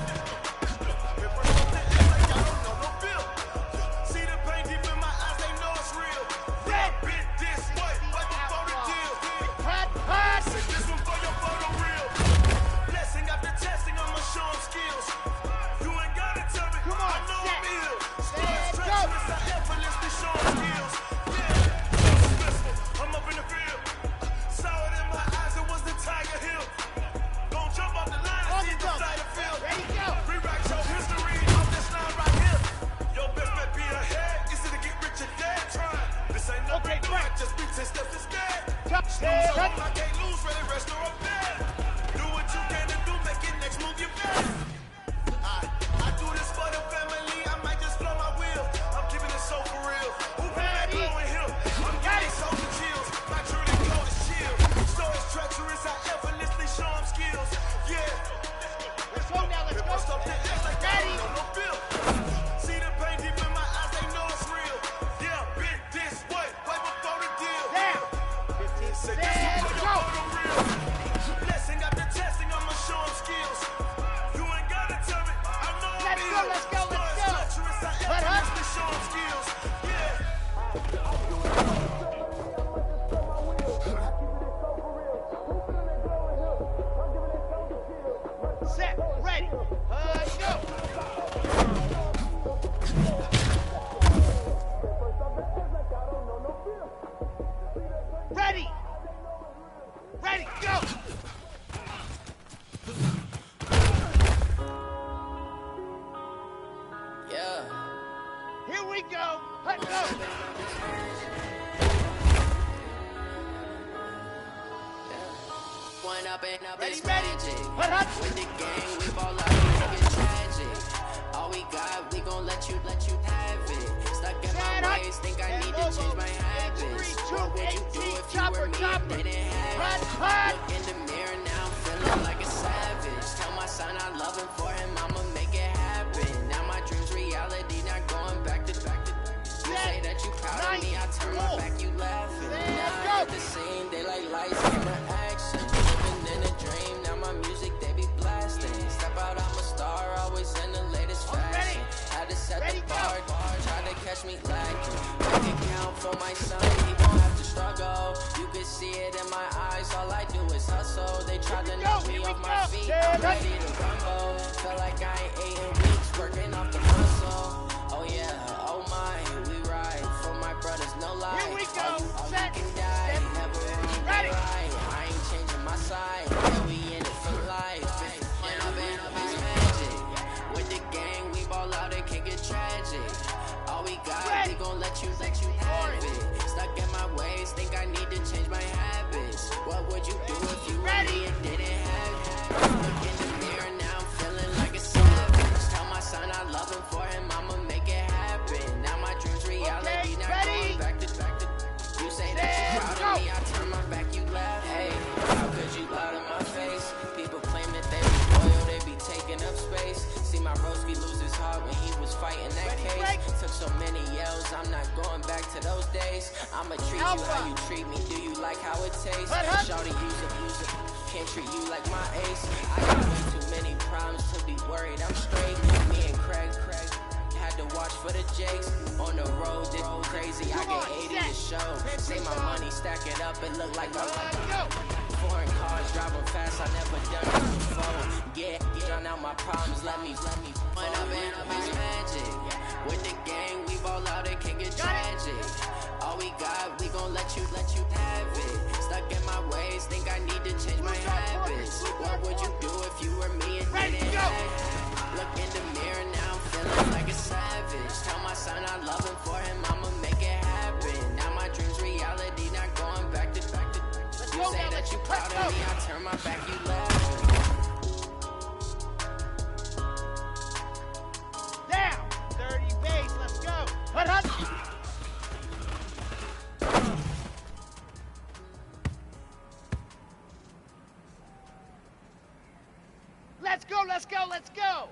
let's go, let's go.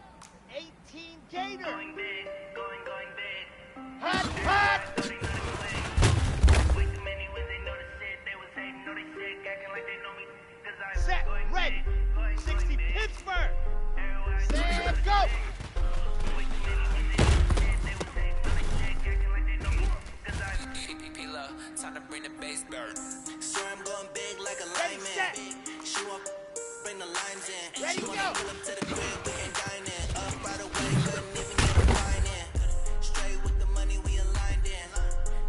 18 Gator. Going big, going big. Hot, hot. Set, red. 60 Pittsburgh. Set, go. Time to bring the bass bird. So I'm going big like a lineman. She won't bring the lines in. Ready, she wanna go. pull up to the crib, we can dine in. Up right away, couldn't even get a wine in. Straight with the money we aligned in.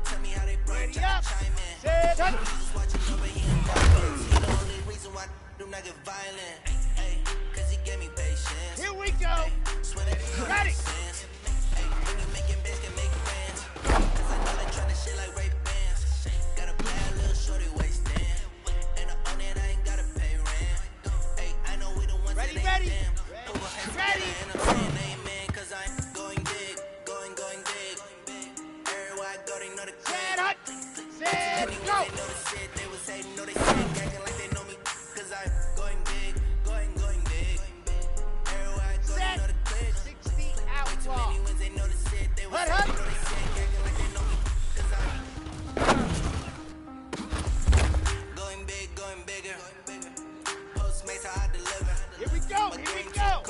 Tell me how they broke, try to chime in. Jesus watching over here in violence. He the only reason why I do not get violent. Ay, cause he gave me patience. Here we go. Ay, swear that he ready. Sense. Ay, when you making bands can make friends. Cause I know they tryna shit like Ray Bans. Got a bad little shorty wasting. And I own it, I ain't gotta pay rent. Ay, I know we the ones ready, that ain't ready. them. Put my hands together and I'm saying amen. Cause I'm going big, going big. Everywhere I go, they know the Set, hot. Set, go. They know the shit, they was hating, know they sick, acting like they know me. Cause I'm going big, going big. Everywhere I go, they know the click. 60 outlaw. Way too many wins, they know the shit, they was hating, know they sick, acting like they know me. Cause I'm going bigger. Postmates how I deliver. Here we go, here we go.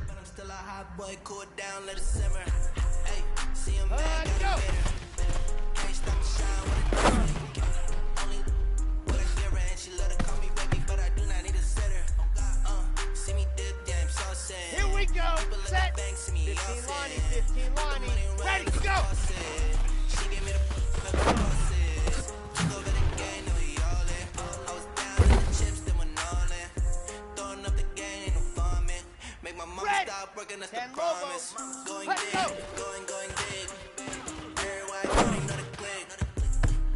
But I'm still a hot boy, cool it down, let it simmer. Hey, see him mad, go. got it bitter. Can't stop to shine with a diamond. Only with a giver, and she let her call me baby, but I do not need a sitter. See me dip, damn, so sad. Here we go. Set. Bank, see me 15 Lonnie, 15 Lonnie. Ready, go. She gave me the bosses. Took over the game, now we all in. I was down in the chips, then went all in. Throwing up the game, ain't no fun, man. Make my mama stop working, that's the promise. Going big, going big. Everywhere I go, they know the click.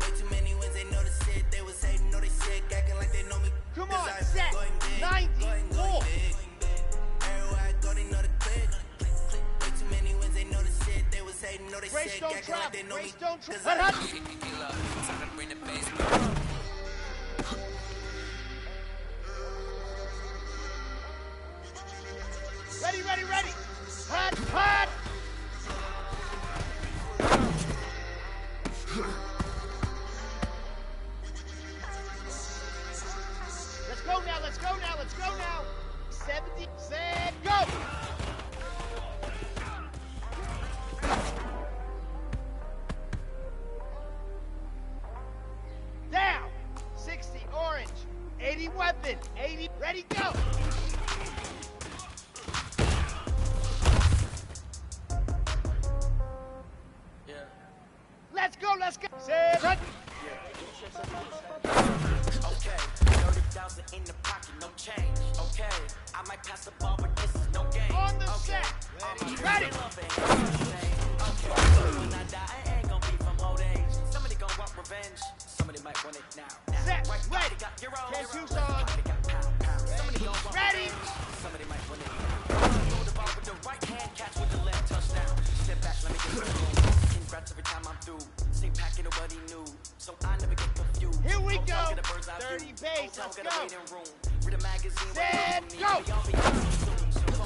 Way too many wins, they know the shit. They was hating, know they sick, acting like they know me. Come on, set. 94. Everywhere I go, they know the click. Way too many wins, they know the shit. They was hating, know they sick, acting like they know me. Don't travel. Time to bring the bass bird. Ready, ready, ready. Hot, hot. Let's go now, let's go now, let's go now. 70, set, go. Down. 60 orange. 80 weapon. 80, ready, go. Let's go, let's go. Set, hut. Okay, 30,000 in the pocket, no change. Okay, I might pass the ball, but this is no game. On the okay. set. Ready. Ready. Okay, so when I die, I ain't gonna be from old age. Somebody gonna want revenge. Somebody might want it now. Set, right, ready. got your own. Ten Tucson. Somebody gonna want Ready. revenge. Somebody might want it now. Throw the ball with the right hand, catch with the left, touchdown. Step back, let me get it. Congrats every time I'm through. Same packet of what he knew, so I never get confused. Here we go. 30 base, let's go. Read a magazine. Set, go.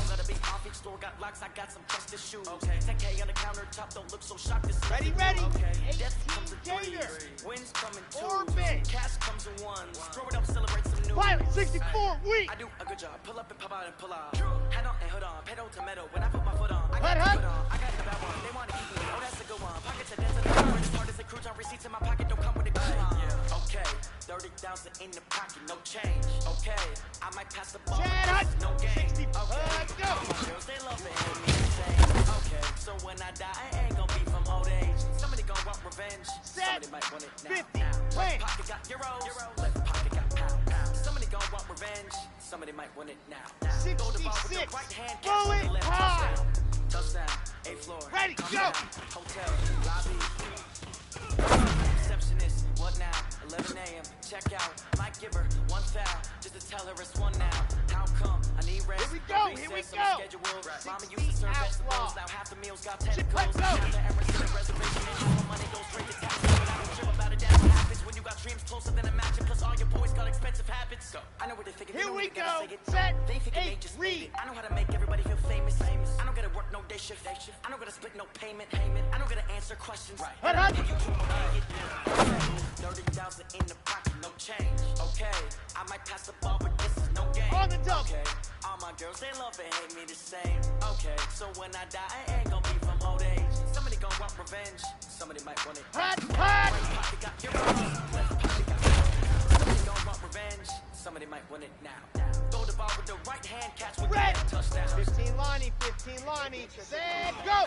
Gotta be off each store, got locks, I got some trusted shoes. Okay. 10K on the countertop, don't look so shocked to see. Ready, ready. Okay. 18 Death comes in Gator. threes. Wins come in twos. Orbit. Cash comes in ones. Throw it up, celebrate some news. Pilot 64 weak. I do a good job. Pull up and pop out and pull out. Head on and hood on. Pedal to metal. When I put my foot on, I got Hut, the foot on. I got the bad one. They want to keep me. Oh, that's a good one. Pocket to dance to the car. As hard as a cruise on receipts in my pocket. Don't come with a coupon. Okay. 30,000 in the pocket. No change. Okay. I might pass the ball. No game. 60. Okay. Go. Girls, they love it. Okay. So when I die, I ain't gonna be from old age. Somebody gonna Somebody might want it now. 50. Left Win. pocket got euros. Left pocket got pounds. Somebody gon' want revenge. Somebody might want it now. Throw the ball with the 66. right hand. Throw catch with it the left. high. Touchdown. 8th floor. Ready, Come go. down. Hotel. Lobby. Receptionist. What now? 11 a.m. Check out. Might give her one foul. Just to tell her it's one now. How come? I need rest. Here we go. Recess Here we on the go. schedule. Mama 6 used to serve feet vegetables. outlaw. Now half the meals got tentacles. Let's go. Half the errands to the reservation. And all the money goes straight to taxes. But I don't trip about it. That's what happens when you got dreams closer than a match. Plus all your boys got expensive habits. Go. I know what they thinking. Here they know we they gotta go. say it. Set. They thinking they 8. just Read. made it. I know how to make everybody feel famous. I don't gotta work no day shift. I don't gotta split no payment. I don't gotta answer questions. Right. Hut, hut. 30,000 in the pocket, no change. Okay, I might pass the ball, but this is no game. On the double. Okay, all my girls, they love and hate me the same. Okay, so when I die, I ain't gonna be from old age. Somebody gon' want revenge. Somebody might want it. Hut, hut. Right pocket got euros. Left pocket got pounds. Somebody gon' want revenge. Somebody might want it now. Throw the ball with the right hand, catch with Red. the touchdown. 15 Lonnie. 15 Lonnie. Set. Go.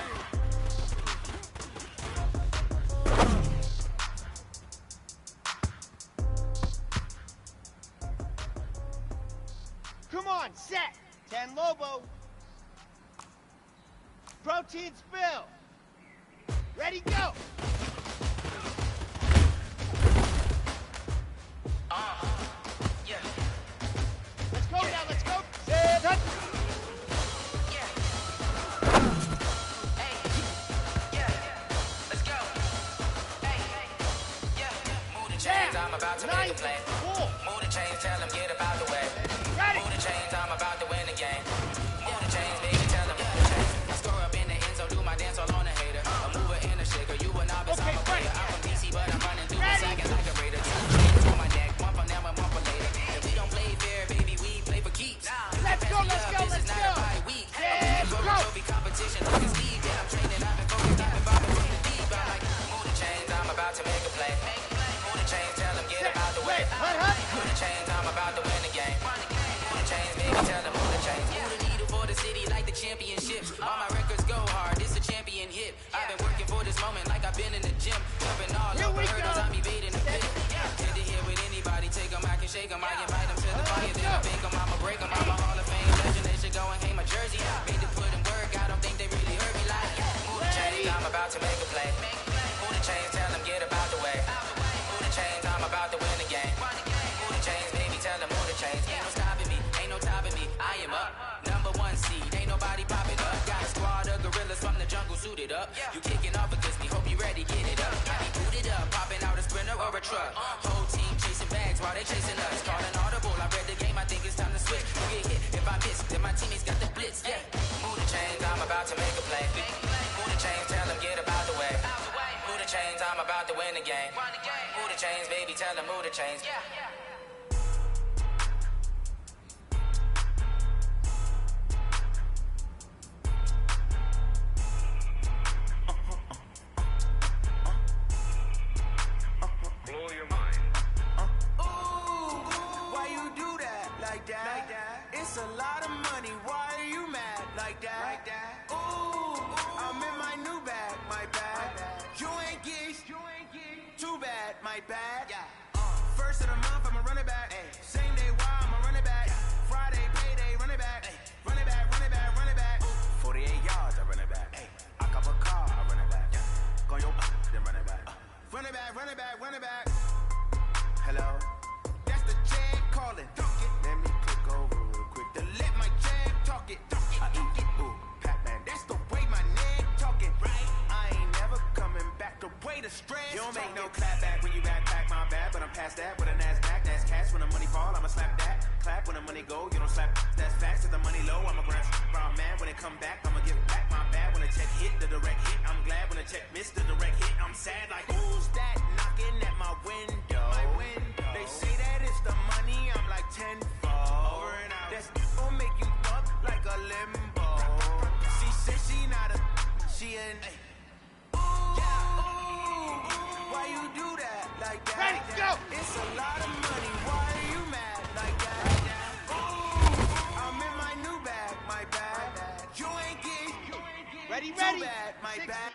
Come on, set. 10 Lobo. Protein spill. Ready, go. Yeah. Let's go now, let's go. Set. Hut. I'm about to make a play. Move the chains, tell them get about the way. Move the chains, I'm about to win the game. Move the chains, baby, tell them move the chains. I score up in the end zone, do my dance all on a hater. A mover and a shaker, you a novice, I'm a player. I'm from DC, but I'm running through the sack like a raider. Chains on my neck, one for now and one for later. If we don't play fair, baby, we play for keeps. Let's go, let's go, let's go. Yeah, go. Trophy competition, like a Steve. Yeah, I'm training, I've been focused, I've been bobbing from the deep. I'm like, move the chains, I'm about to make a play. Move the chains, tell them get about the way. Move the chains, I'm about to win the game. Move the chains, baby, tell them move the chains. Move the needle for the city like the championships. All my records go hard, this a champion hit. I've been working for this moment like I've been in the gym. Jumping all over hurdles, I'm evading the pit. Did it here with anybody, take them, I can shake them. I invite them to the fire, then I bake them, I'ma break them. I'm a Hall of Fame legend, they should go and hang my jersey. Made to put in work, I don't think they really heard me like. Move the chains, I'm about to make a play. Move the chains, tell them get about the way. Move the chains, I'm about to win the game. Move the chains, baby, tell them move the chains. Ain't no stopping me, ain't no topping me. I am up, #1 seed, ain't nobody popping up. Got a squad of gorillas from the jungle suited up. You kicking off against me, hope you ready, get it up. I be booted up, popping out a sprinter or a truck. Whole team chasing bags while they chasing us. Calling audible, I read the game, I think it's time to switch. You get hit, if I miss, then my teammates got the blitz, yeah. Move the chains, I'm about to make a play. Move the chains, tell them get about the way. Move the chains, I'm about to win the game. Move the chains, baby, tell them move the chains. Blow your mind. Why you do that like that? It's a lot of money. Why are you mad like that? Ooh, I'm in my new bag, my bag. You ain't geese, too bad, my bad. First of the month, I'ma run it back. Same day, why I'ma run it back. Friday, payday, run it back. Run it back, run it back, run it back. 48 yards, I run it back. I cop a car, I run it back. Go your then run it back. Run it back, run it back, run it back. Hello? That's the jag calling. Let me click over real quick to let my jag talk it. I eat it, ooh, Pac-Man. That's the way my neck talking. Right? I ain't never coming back the way the stress. You don't make no clap back when you backpack my bad, but I'm past that with a NASDAQ. That's cash when the money fall, I'ma slap that. Clap when the money go, you don't slap. That's fast, if the money low, I'ma grind. Brown man, when it come back, I'ma give back my bad. When the check hit, the direct hit. I'm glad when the check missed the direct hit. I'm sad like, who's that knocking at my window? They say that it's the money, I'm like 10-fold. Over and out. That's gon' make you fuck like a limbo. She said she not a, she an. Why you do that like that? Ready, go. It's a lot of money, why are you mad like that? Ooh, I'm in my new bag, my bag. You ain't geek, Ready, too ready. bad, my bag.